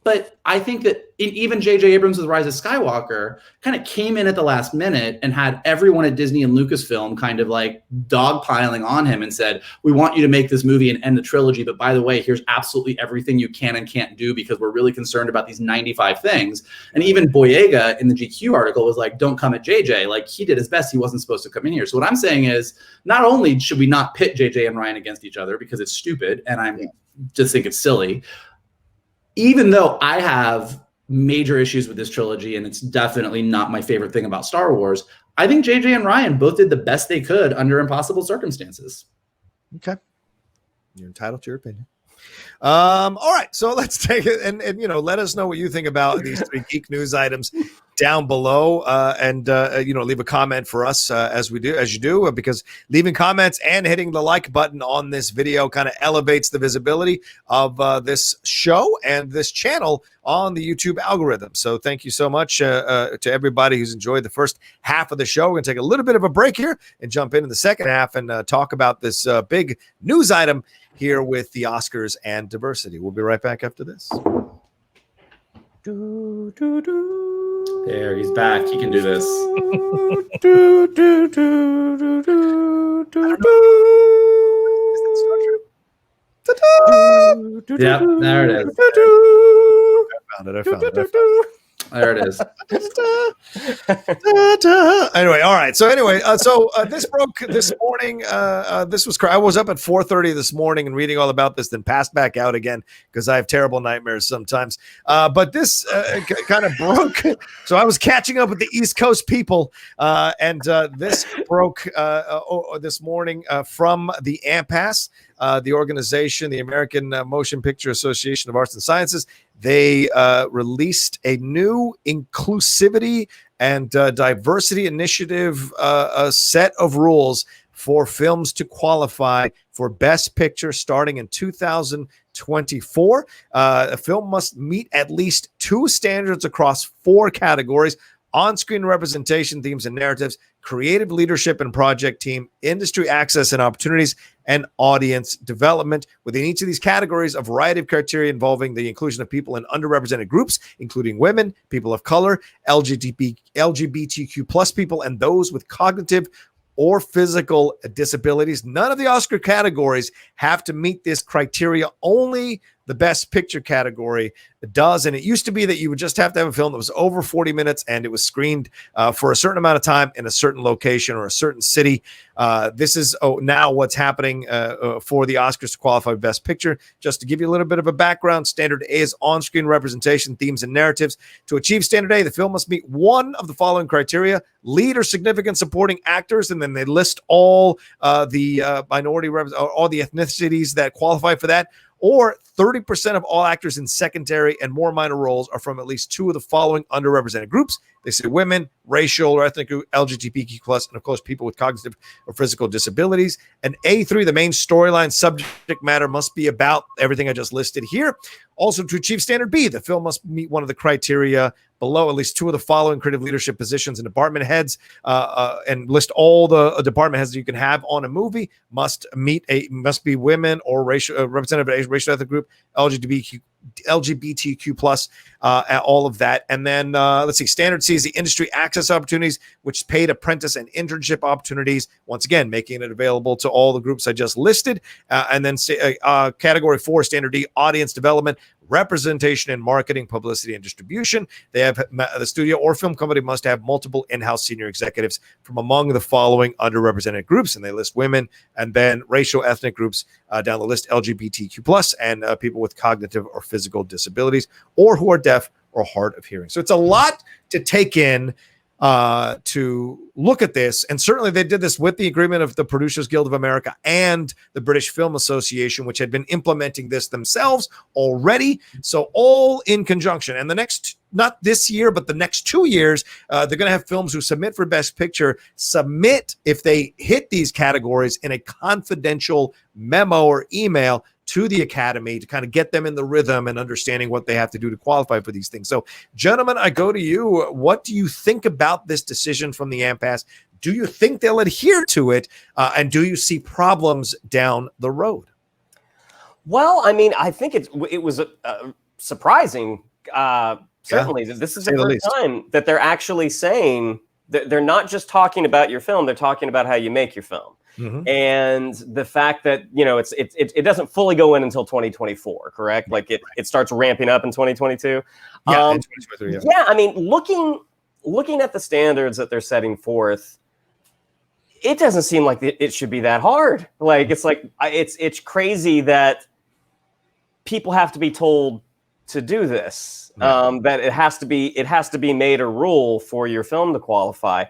But I think that even J.J. Abrams with Rise of Skywalker kind of came in at the last minute and had everyone at Disney and Lucasfilm kind of like dogpiling on him and said, we want you to make this movie and end the trilogy. But by the way, here's absolutely everything you can and can't do because we're really concerned about these 95 things. And even Boyega in the GQ article was like, don't come at J.J. Like he did his best. He wasn't supposed to come in here. So what I'm saying is not only should we not pit J.J. and Ryan against each other because it's stupid and I just think it's silly, even though I have major issues with this trilogy and it's definitely not my favorite thing about Star Wars, I think JJ and Ryan both did the best they could under impossible circumstances. Okay. You're entitled to your opinion. All right. So let's take it and let us know what you think about these three geek news items down below and leave a comment for us as you do, because leaving comments and hitting the like button on this video kind of elevates the visibility of this show and this channel on the YouTube algorithm. So thank you so much to everybody who's enjoyed the first half of the show. We're going to take a little bit of a break here and jump into the second half and talk about this big news item here with the Oscars and diversity. We'll be right back after this. There, he's back. He can do this. Yeah, there it is. I found it. There it is. Anyway, all right. So this broke this morning. I was up at 4:30 this morning and reading all about this, then passed back out again because I have terrible nightmares sometimes. But this kind of broke. So I was catching up with the East Coast people, and this broke this morning from the AMPAS, the organization, the American Motion Picture Association of Arts and Sciences. They released a new inclusivity and diversity initiative, a set of rules for films to qualify for Best Picture starting in 2024. A film must meet at least 2 standards across 4 categories: on-screen representation, themes and narratives, creative leadership and project team, industry access and opportunities, and audience development. Within each of these categories, a variety of criteria involving the inclusion of people in underrepresented groups, including women, people of color, LGBTQ plus people, and those with cognitive or physical disabilities. None of the Oscar categories have to meet this criteria. Only the Best Picture category does. And it used to be that you would just have to have a film that was over 40 minutes and it was screened for a certain amount of time in a certain location or a certain city. This is now what's happening for the Oscars to qualify for Best Picture. Just to give you a little bit of a background, Standard A is on-screen representation, themes, and narratives. To achieve Standard A, the film must meet one of the following criteria: lead or significant supporting actors, and then they list all the minority all the ethnicities that qualify for that. Or 30% of all actors in secondary and more minor roles are from at least 2 of the following underrepresented groups. They say women, racial or ethnic group, LGBTQ+, and of course, people with cognitive or physical disabilities. And A3, the main storyline subject matter must be about everything I just listed here. Also, to achieve Standard B, the film must meet one of the criteria below: at least 2 of the following creative leadership positions and department heads, and list all the department heads that you can have on a movie. Must be women or racial representative racial ethnic group, LGBTQ plus, all of that. And then let's see, Standard C is the industry access opportunities, which paid apprentice and internship opportunities, once again making it available to all the groups I just listed. And then category 4, Standard D, audience development, representation in marketing, publicity, and distribution. They have the studio or film company must have multiple in-house senior executives from among the following underrepresented groups, and they list women and then racial ethnic groups down the list: LGBTQ plus, and people with cognitive or physical disabilities, or who are deaf or hard of hearing. So it's a lot to take in to look at this. And certainly they did this with the agreement of the Producers Guild of America and the British Film Association, which had been implementing this themselves already. So all in conjunction. And the next, not this year, but the next 2 years, they're going to have films who submit for Best Picture submit, if they hit these categories, in a confidential memo or email to the Academy to kind of get them in the rhythm and understanding what they have to do to qualify for these things. So, gentlemen, I go to you. What do you think about this decision from the AMPAS? Do you think they'll adhere to it? And do you see problems down the road? Well, I mean, I think it was surprising. Certainly, this is the first time that they're actually saying that they're not just talking about your film; they're talking about how you make your film. Mm-hmm. And the fact that, you know, it doesn't fully go in until 2024, correct? Like it starts ramping up in 2022. Yeah, yeah. I mean, looking at the standards that they're setting forth, it doesn't seem like it should be that hard. Like it's crazy that people have to be told to do this. That it has to be made a rule for your film to qualify.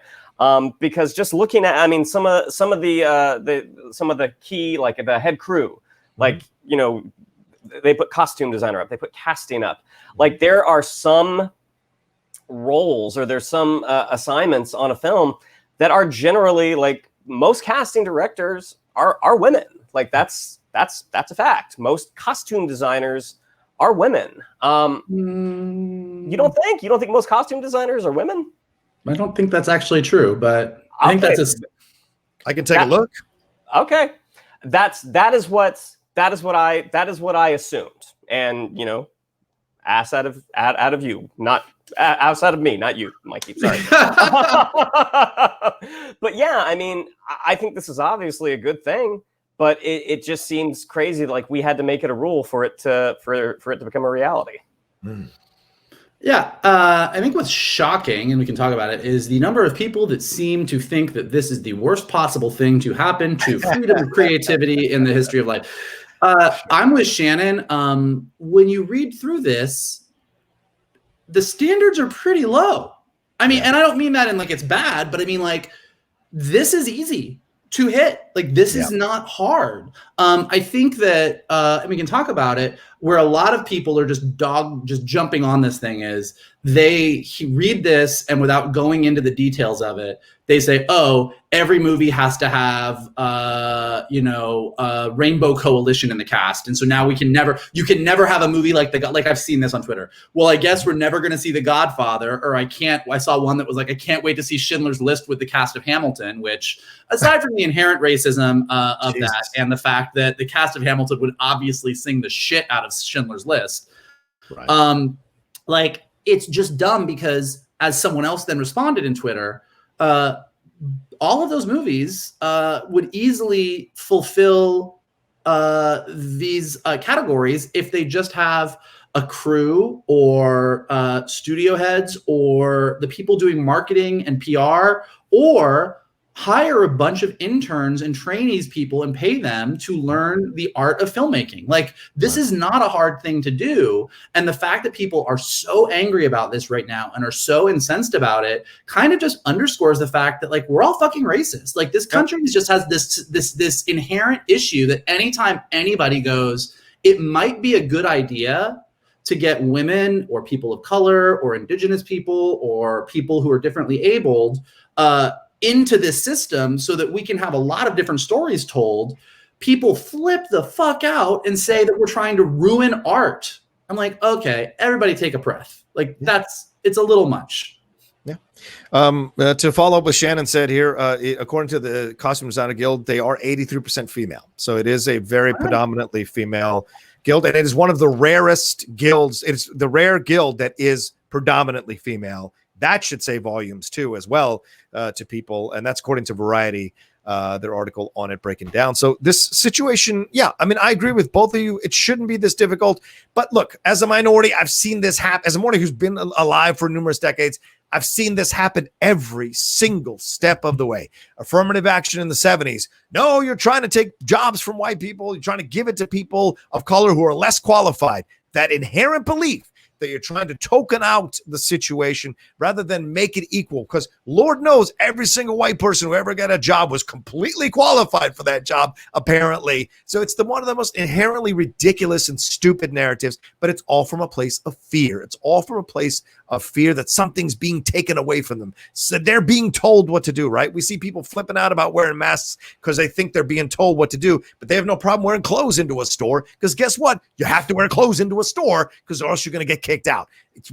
Because just looking at, I mean, some of the key, like the head crew, like, you know, they put costume designer up, they put casting up. Like there are some roles or there's some assignments on a film that are generally, like, most casting directors are women. Like that's a fact. Most costume designers are women. You don't think most costume designers are women? I don't think that's actually true, but I think that's I can take a look. Okay. That is what I assumed. And, you know, ass out of you, not outside of me, not you, Mikey. Sorry. But yeah, I mean, I think this is obviously a good thing, but it just seems crazy. Like we had to make it a rule for it to become a reality. Yeah, I think what's shocking, and we can talk about it, is the number of people that seem to think that this is the worst possible thing to happen to freedom of creativity in the history of life. I'm with Shannon. When you read through this, the standards are pretty low. I mean, and I don't mean that in like it's bad, but I mean like this is easy to hit. Like this is not hard. I think that, and we can talk about it, where a lot of people are just jumping on this thing is they read this and without going into the details of it, they say, oh, every movie has to have, Rainbow Coalition in the cast. And so now you can never have a movie like I've seen this on Twitter. Well, I guess we're never going to see The Godfather, or I saw one that was like, I can't wait to see Schindler's List with the cast of Hamilton, which aside from the inherent racism of that and the fact that the cast of Hamilton would obviously sing the shit out of Schindler's List. Right. Like it's just dumb because as someone else then responded in Twitter, all of those movies would easily fulfill these categories if they just have a crew or studio heads or the people doing marketing and PR, or hire a bunch of interns and trainees people and pay them to learn the art of filmmaking. Like this is not a hard thing to do. And the fact that people are so angry about this right now and are so incensed about it kind of just underscores the fact that like, we're all fucking racist. Like this country just has this inherent issue that anytime anybody goes, it might be a good idea to get women or people of color or indigenous people or people who are differently abled, into this system so that we can have a lot of different stories told, people flip the fuck out and say that we're trying to ruin art. I'm like, okay, everybody take a breath. Like it's a little much. Yeah. To follow up what Shannon said here, according to the Costume Designer Guild, they are 83% female. So it is a very predominantly female guild. And it is one of the rarest guilds. It's the rare guild that is predominantly female. That should say volumes too, as well, to people. And that's according to Variety, their article on it breaking down. So this situation, I mean, I agree with both of you. It shouldn't be this difficult. But look, as a minority, I've seen this happen. As a minority who's been alive for numerous decades, I've seen this happen every single step of the way. Affirmative action in the 70s. No, you're trying to take jobs from white people. You're trying to give it to people of color who are less qualified. That inherent belief that you're trying to token out the situation rather than make it equal. Because Lord knows every single white person who ever got a job was completely qualified for that job, apparently. So it's one of the most inherently ridiculous and stupid narratives, but it's all from a place of fear. It's all from a place of fear that something's being taken away from them. So they're being told what to do, right? We see people flipping out about wearing masks because they think they're being told what to do, but they have no problem wearing clothes into a store because guess what? You have to wear clothes into a store because or else you're going to get kicked out.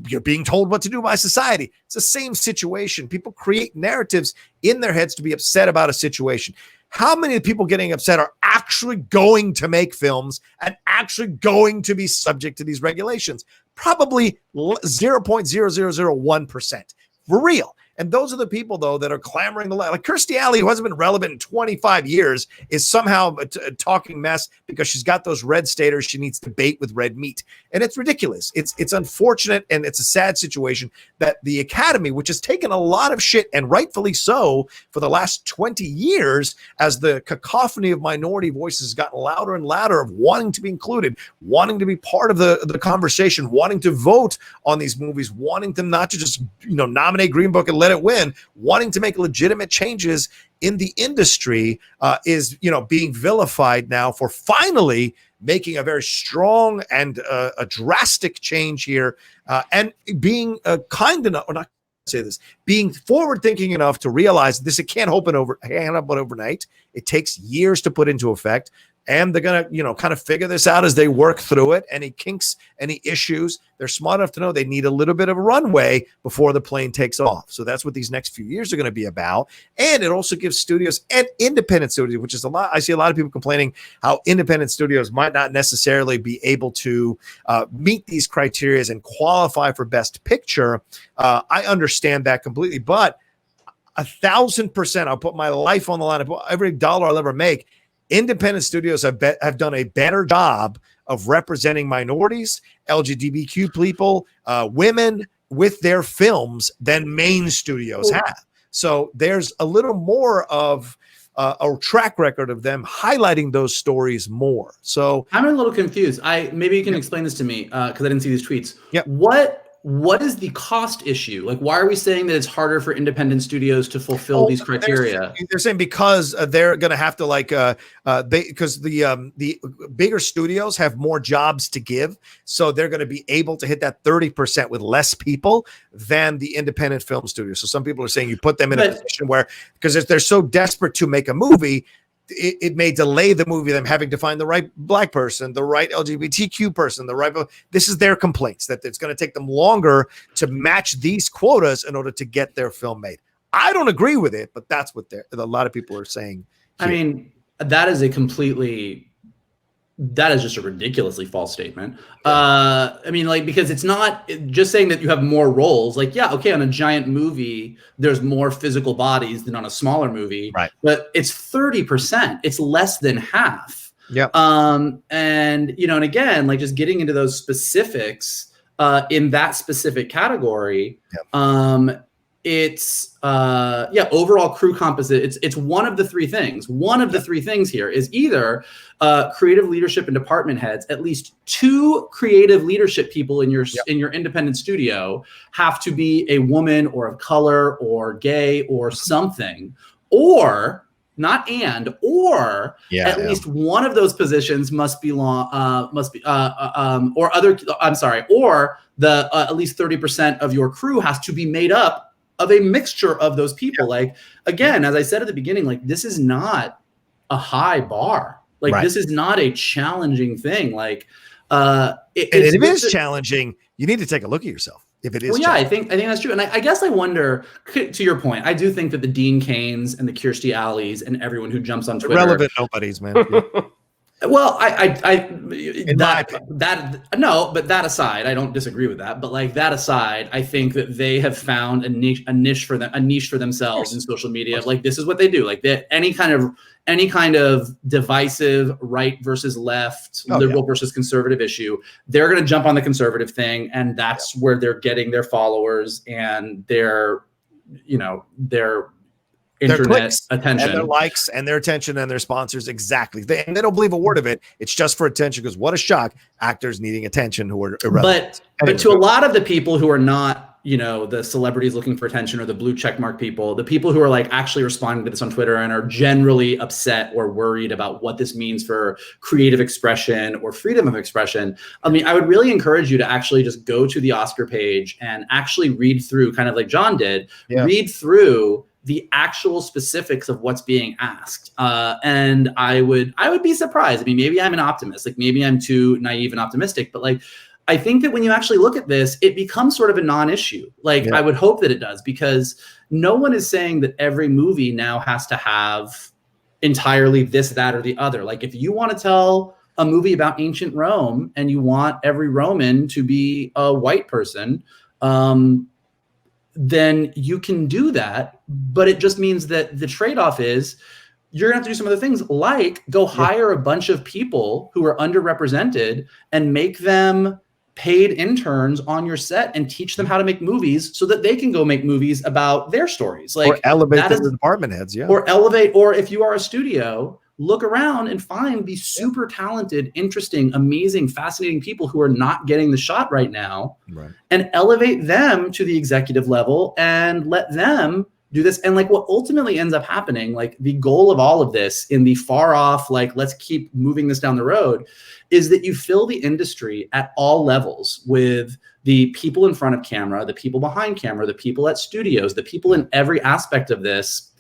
You're being told what to do by society. It's the same situation. People create narratives in their heads to be upset about a situation. How many people getting upset are actually going to make films and actually going to be subject to these regulations? Probably 0.0001%. For real. And those are the people, though, that are clamoring the like Kirstie Alley, who hasn't been relevant in 25 years, is somehow talking mess because she's got those red staters she needs to bait with red meat. And it's ridiculous. It's unfortunate, and it's a sad situation that the Academy, which has taken a lot of shit, and rightfully so, for the last 20 years, as the cacophony of minority voices has gotten louder and louder of wanting to be included, wanting to be part of the conversation, wanting to vote on these movies, wanting them not to just nominate Green Book and let it win, wanting to make legitimate changes in the industry, is being vilified now for finally making a very strong and a drastic change here, and being kind enough, or not say this, being forward thinking enough to realize this, it can't happen overnight. It takes years to put into effect. And they're going to, kind of figure this out as they work through it. Any kinks, any issues, they're smart enough to know they need a little bit of a runway before the plane takes off. So that's what these next few years are going to be about. And it also gives studios and independent studios, which is a lot. I see a lot of people complaining how independent studios might not necessarily be able to meet these criteria and qualify for Best Picture. I understand that completely, but 1,000%, I'll put my life on the line. Every dollar I'll ever make. Independent studios have done a better job of representing minorities, LGBTQ people, women, with their films than main studios have. So there's a little more of a track record of them highlighting those stories more. So I'm a little confused. Maybe you can explain this to me because I didn't see these tweets. Yep. What is the cost issue? Like, why are we saying that it's harder for independent studios to fulfill these criteria? They're saying because they're going to have to because the bigger studios have more jobs to give, so they're going to be able to hit that 30% with less people than the independent film studio. So some people are saying you put them in a position where, because they're so desperate to make a movie, it may delay the movie, them having to find the right Black person, the right LGBTQ person, this is their complaints, that it's going to take them longer to match these quotas in order to get their film made. I don't agree with it, but that's what a lot of people are saying here. I mean, that is just a ridiculously false statement. I mean, like, because it's not just saying that you have more roles. Like, yeah, okay, on a giant movie, there's more physical bodies than on a smaller movie. Right. But it's 30%. It's less than half. Yeah. And, and again, like, just getting into those specifics in that specific category, it's overall crew composite. It's one of the three things. One of the three things here is either creative leadership and department heads. At least 2 creative leadership people in your independent studio have to be a woman or of color or gay or something, or at least one of those positions must be at least 30% of your crew has to be made up of a mixture of those people. Like, again, as I said at the beginning, like, this is not a high bar. Like, this is not a challenging thing. Like, if it is challenging, you need to take a look at yourself. If it is, I think that's true. And I guess I wonder, to your point, I do think that the Dean Cains and the Kirstie Allies and everyone who jumps on Twitter, irrelevant nobodies, man. Well, that aside, I don't disagree with that. But like, that aside, I think that they have found a niche for themselves in social media. Like, this is what they do. Like, any kind of divisive right versus left, liberal versus conservative issue, they're going to jump on the conservative thing, and that's where they're getting their followers and their internet attention, and their likes and their attention and their sponsors. Exactly. They don't believe a word of it. It's just for attention, because what a shock, actors needing attention who are irrelevant. But to a lot of the people who are not, the celebrities looking for attention or the blue checkmark people, the people who are like actually responding to this on Twitter and are generally upset or worried about what this means for creative expression or freedom of expression. I mean, I would really encourage you to actually just go to the Oscar page and actually read through, kind of like John did, read through the actual specifics of what's being asked. And I would be surprised. I mean, maybe I'm an optimist, like maybe I'm too naive and optimistic, but like, I think that when you actually look at this, it becomes sort of a non-issue. Like, I would hope that it does, because no one is saying that every movie now has to have entirely this, that, or the other. Like, if you want to tell a movie about ancient Rome and you want every Roman to be a white person, then you can do that. But it just means that the trade-off is you're going to have to do some other things, like go hire a bunch of people who are underrepresented and make them paid interns on your set and teach them how to make movies so that they can go make movies about their stories. Like, or elevate the department heads. Or if you are a studio, look around and find these super talented, interesting, amazing, fascinating people who are not getting the shot right now, and elevate them to the executive level and let them do this. And like, what ultimately ends up happening, like the goal of all of this in the far off, like, let's keep moving this down the road, is that you fill the industry at all levels with the people in front of camera, the people behind camera, the people at studios, the people in every aspect of this.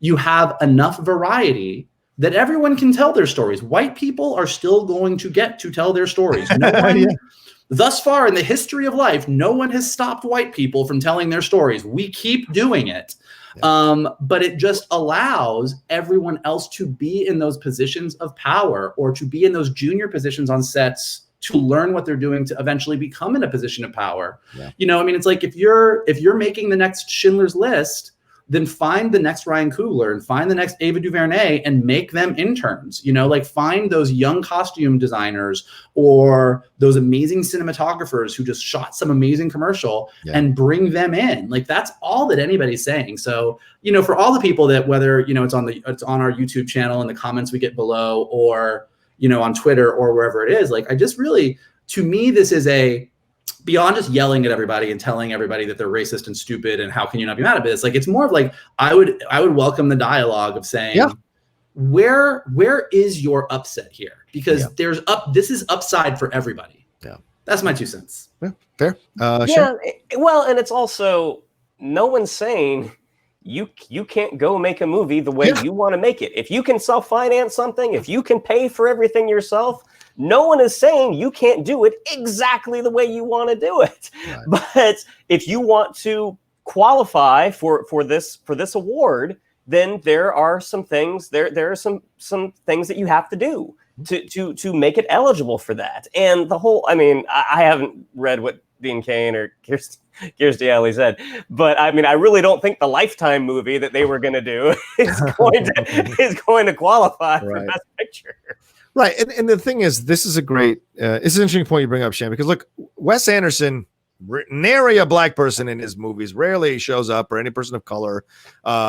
You have enough variety that everyone can tell their stories. White people are still going to get to tell their stories. No one, thus far in the history of life, no one has stopped white people from telling their stories. We keep doing it. But it just allows everyone else to be in those positions of power, or to be in those junior positions on sets, to learn what they're doing to eventually become in a position of power. I mean, it's like, if you're making the next Schindler's List, then find the next Ryan Coogler and find the next Ava DuVernay and make them interns. You know, like find those young costume designers or those amazing cinematographers who just shot some amazing commercial and bring them in. Like that's all that anybody's saying. So, you know, for all the people that, whether, you know, it's on our YouTube channel and the comments we get below, or, you know, on Twitter or wherever it is, like, I just really, to me, this is beyond just yelling at everybody and telling everybody that they're racist and stupid and how can you not be mad at this? Like, it's more of like, I would welcome the dialogue of saying, where is your upset here? Because this is upside for everybody. Yeah. That's my 2 cents. Yeah, fair. Well, and it's also, no one's saying you can't go make a movie the way you want to make it. If you can self-finance something, if you can pay for everything yourself, no one is saying you can't do it exactly the way you want to do it. Right. But if you want to qualify for this award, then there are some things there are some things that you have to do to make it eligible for that. And the whole, I mean, I haven't read what Dean Cain or Kirstie Alley said, but I mean, I really don't think the Lifetime movie that they were going to do is going to qualify for Best Picture. Right. And the thing is, this is a great, it's an interesting point you bring up, Shan, because look, Wes Anderson, nary a black person in his movies, rarely shows up, or any person of color.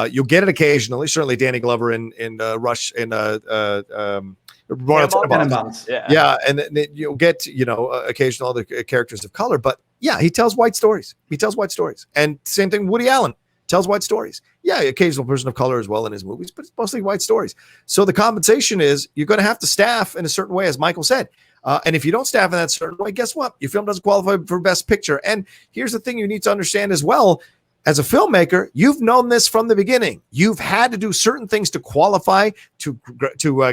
You'll get it occasionally. Certainly Danny Glover in Rush in Royal Tenenbaums. Yeah. And then you'll get, you know, occasional other characters of color, but yeah, he tells white stories. And same thing, Woody Allen tells white stories. Yeah, occasional person of color as well in his movies, but it's mostly white stories. So the compensation is you're going to have to staff in a certain way, as Michael said. And if you don't staff in that certain way, guess what? Your film doesn't qualify for Best Picture. And here's the thing you need to understand as well. As a filmmaker, you've known this from the beginning. You've had to do certain things to qualify to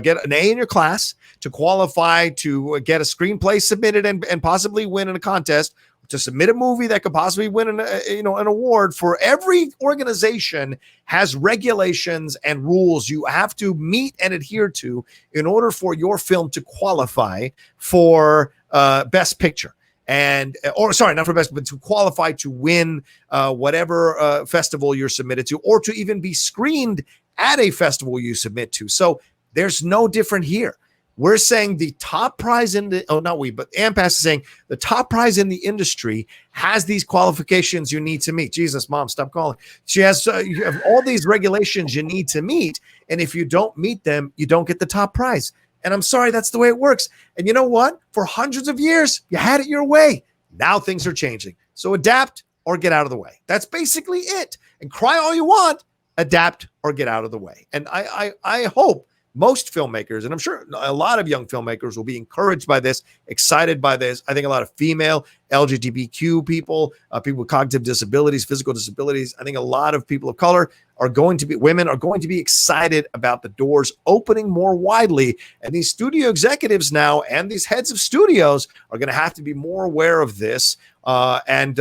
get an A in your class, to qualify to get a screenplay submitted and possibly win in a contest, to submit a movie that could possibly win an award. For every organization has regulations and rules you have to meet and adhere to in order for your film to qualify for Best Picture. Not for best, but to qualify to win whatever festival you're submitted to, or to even be screened at a festival you submit to. So there's no different here. We're saying the top prize AMPAS is saying the top prize in the industry has these qualifications you need to meet. Jesus, Mom, stop calling. She has you have all these regulations you need to meet, and if you don't meet them, you don't get the top prize. And I'm sorry, that's the way it works. And you know what? For hundreds of years, you had it your way. Now things are changing. So adapt or get out of the way. That's basically it. And cry all you want, adapt or get out of the way. And I hope most filmmakers, and I'm sure a lot of young filmmakers, will be encouraged by this, excited by this. I think a lot of female LGBTQ people, people with cognitive disabilities, physical disabilities, I think a lot of people of color women are going to be excited about the doors opening more widely. And these studio executives now and these heads of studios are going to have to be more aware of this and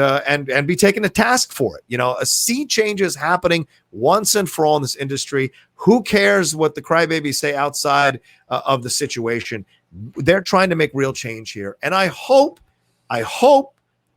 be taken to task for it. You know, a sea change is happening once and for all in this industry. Who cares what the crybabies say outside of the situation? They're trying to make real change here. And I hope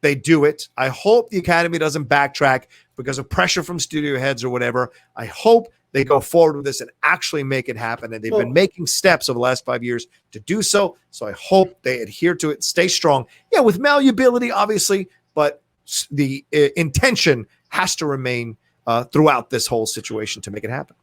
they do it. I hope the Academy doesn't backtrack because of pressure from studio heads or whatever. I hope they go forward with this and actually make it happen. And they've been making steps over the last 5 years to do so. So I hope they adhere to it, stay strong. Yeah, with malleability, obviously, but the intention has to remain throughout this whole situation to make it happen.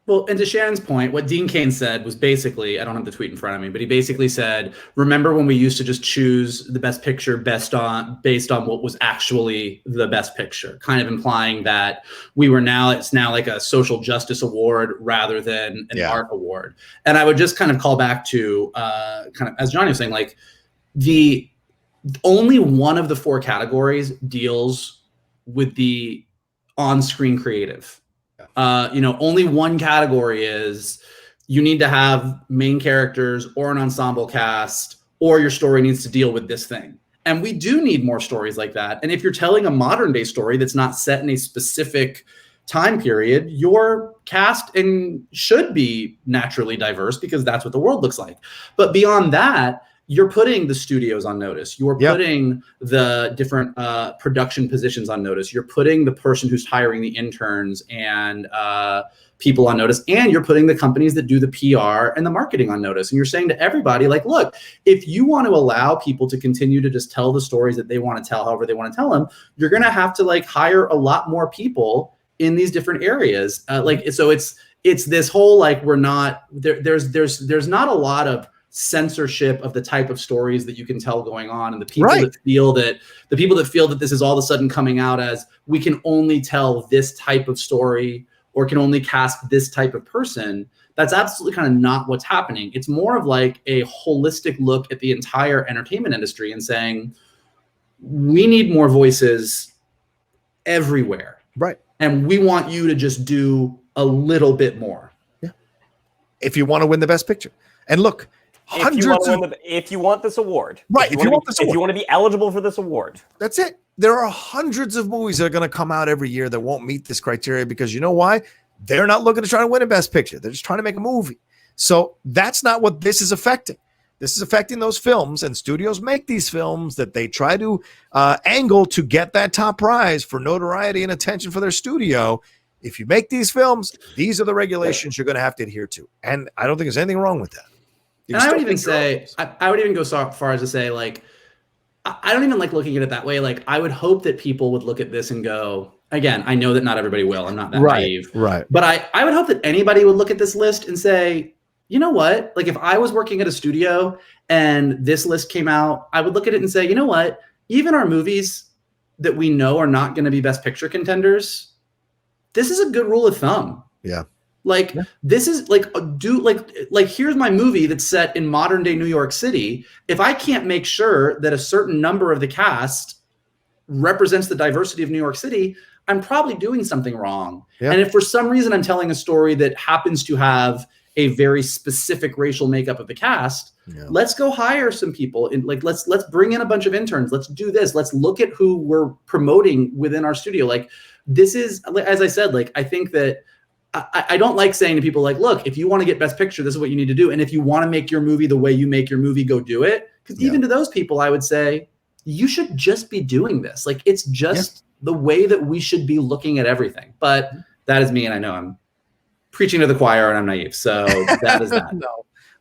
Well, and to Shannon's point, what Dean Cain said was basically, I don't have the tweet in front of me, but he basically said, remember when we used to just choose the best picture based on what was actually the best picture, kind of implying that it's now like a social justice award rather than an art award. And I would just kind of call back to kind of, as Johnny was saying, like the only one of the 4 categories deals with the on-screen creative. Only one category is you need to have main characters or an ensemble cast, or your story needs to deal with this thing. And we do need more stories like that. And if you're telling a modern day story that's not set in a specific time period, your cast should be naturally diverse because that's what the world looks like. But beyond that, you're putting the studios on notice. You're putting the different production positions on notice. You're putting the person who's hiring the interns and people on notice. And you're putting the companies that do the PR and the marketing on notice. And you're saying to everybody, like, look, if you want to allow people to continue to just tell the stories that they want to tell, however they want to tell them, you're going to have to like hire a lot more people in these different areas. So it's this whole, like, we're not there's not a lot of censorship of the type of stories that you can tell going on, and the people that feel that this is all of a sudden coming out as we can only tell this type of story or can only cast this type of person. That's absolutely kind of not what's happening. It's more of like a holistic look at the entire entertainment industry and saying we need more voices everywhere, right? And we want you to just do a little bit more, if you want to win the best picture. And look, if you want this award, right? If you want to be eligible for this award, that's it. There are hundreds of movies that are going to come out every year that won't meet this criteria because you know why? They're not looking to try to win a best picture. They're just trying to make a movie. So that's not what this is affecting. This is affecting those films, and studios make these films that they try to angle to get that top prize for notoriety and attention for their studio. If you make these films, these are the regulations you're going to have to adhere to. And I don't think there's anything wrong with that. And I would even say, I would even go so far as to say, like, I don't even like looking at it that way. Like, I would hope that people would look at this and go, again, I know that not everybody will. I'm not that naive. Right. But I would hope that anybody would look at this list and say, you know what? Like, if I was working at a studio and this list came out, I would look at it and say, you know what? Even our movies that we know are not going to be best picture contenders, this is a good rule of thumb. Yeah. Like, this is like, here's my movie that's set in modern day New York City. If I can't make sure that a certain number of the cast represents the diversity of New York City, I'm probably doing something wrong. Yeah. And if for some reason I'm telling a story that happens to have a very specific racial makeup of the cast, let's go hire some people. And like, let's bring in a bunch of interns. Let's do this. Let's look at who we're promoting within our studio. Like, this is, as I said, like, I think that I don't like saying to people, like, look, if you want to get best picture, this is what you need to do. And if you want to make your movie the way you make your movie, go do it. Because even to those people, I would say, you should just be doing this. Like, it's just the way that we should be looking at everything. But that is me. And I know I'm preaching to the choir and I'm naive. So that is that.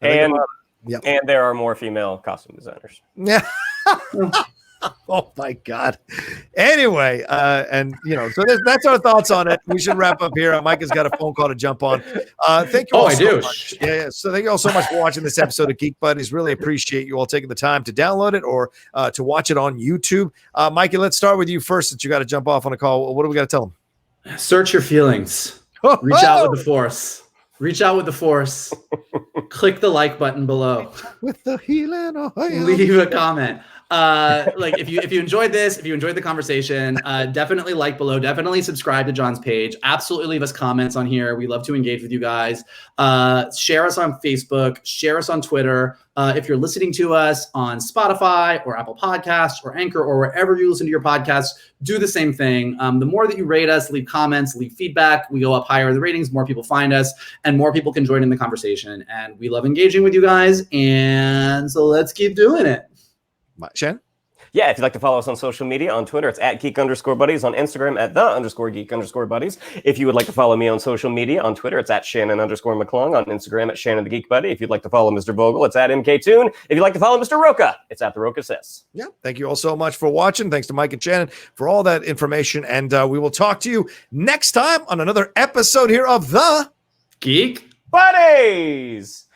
And there are more female costume designers. Yeah. Oh my God. Anyway, and so that's our thoughts on it. We should wrap up here. Mike has got a phone call to jump on. Thank you all so much. Yeah. So thank you all so much for watching this episode of Geek Buddies. Really appreciate you all taking the time to download it or to watch it on YouTube. Mikey, let's start with you first since you got to jump off on a call. What do we got to tell them? Search your feelings. Reach out with the force. Reach out with the force. Click the like button below. With the healing oil. Leave a comment. Like, if you enjoyed this, if you enjoyed the conversation, definitely like below, definitely subscribe to John's page, absolutely leave us comments on here. We love to engage with you guys. Share us on Facebook, share us on Twitter. If you're listening to us on Spotify or Apple Podcasts or Anchor or wherever you listen to your podcasts, do the same thing. The more that you rate us, leave comments, leave feedback, we go up higher in the ratings, more people find us, and more people can join in the conversation. And we love engaging with you guys. And so let's keep doing it. Shan? Yeah, if you'd like to follow us on social media, on Twitter, it's at @geek_buddies, on Instagram at @the_geek_buddies. If you would like to follow me on social media, on Twitter, it's at Shannon_McClung, on Instagram at Shannon the Geek Buddy. If you'd like to follow Mr. Vogel, it's at MKToon. If you'd like to follow Mr. Rocha, it's at the Rocha Says. Yeah, thank you all so much for watching. Thanks to Mike and Shannon for all that information, and we will talk to you next time on another episode here of the Geek Buddies.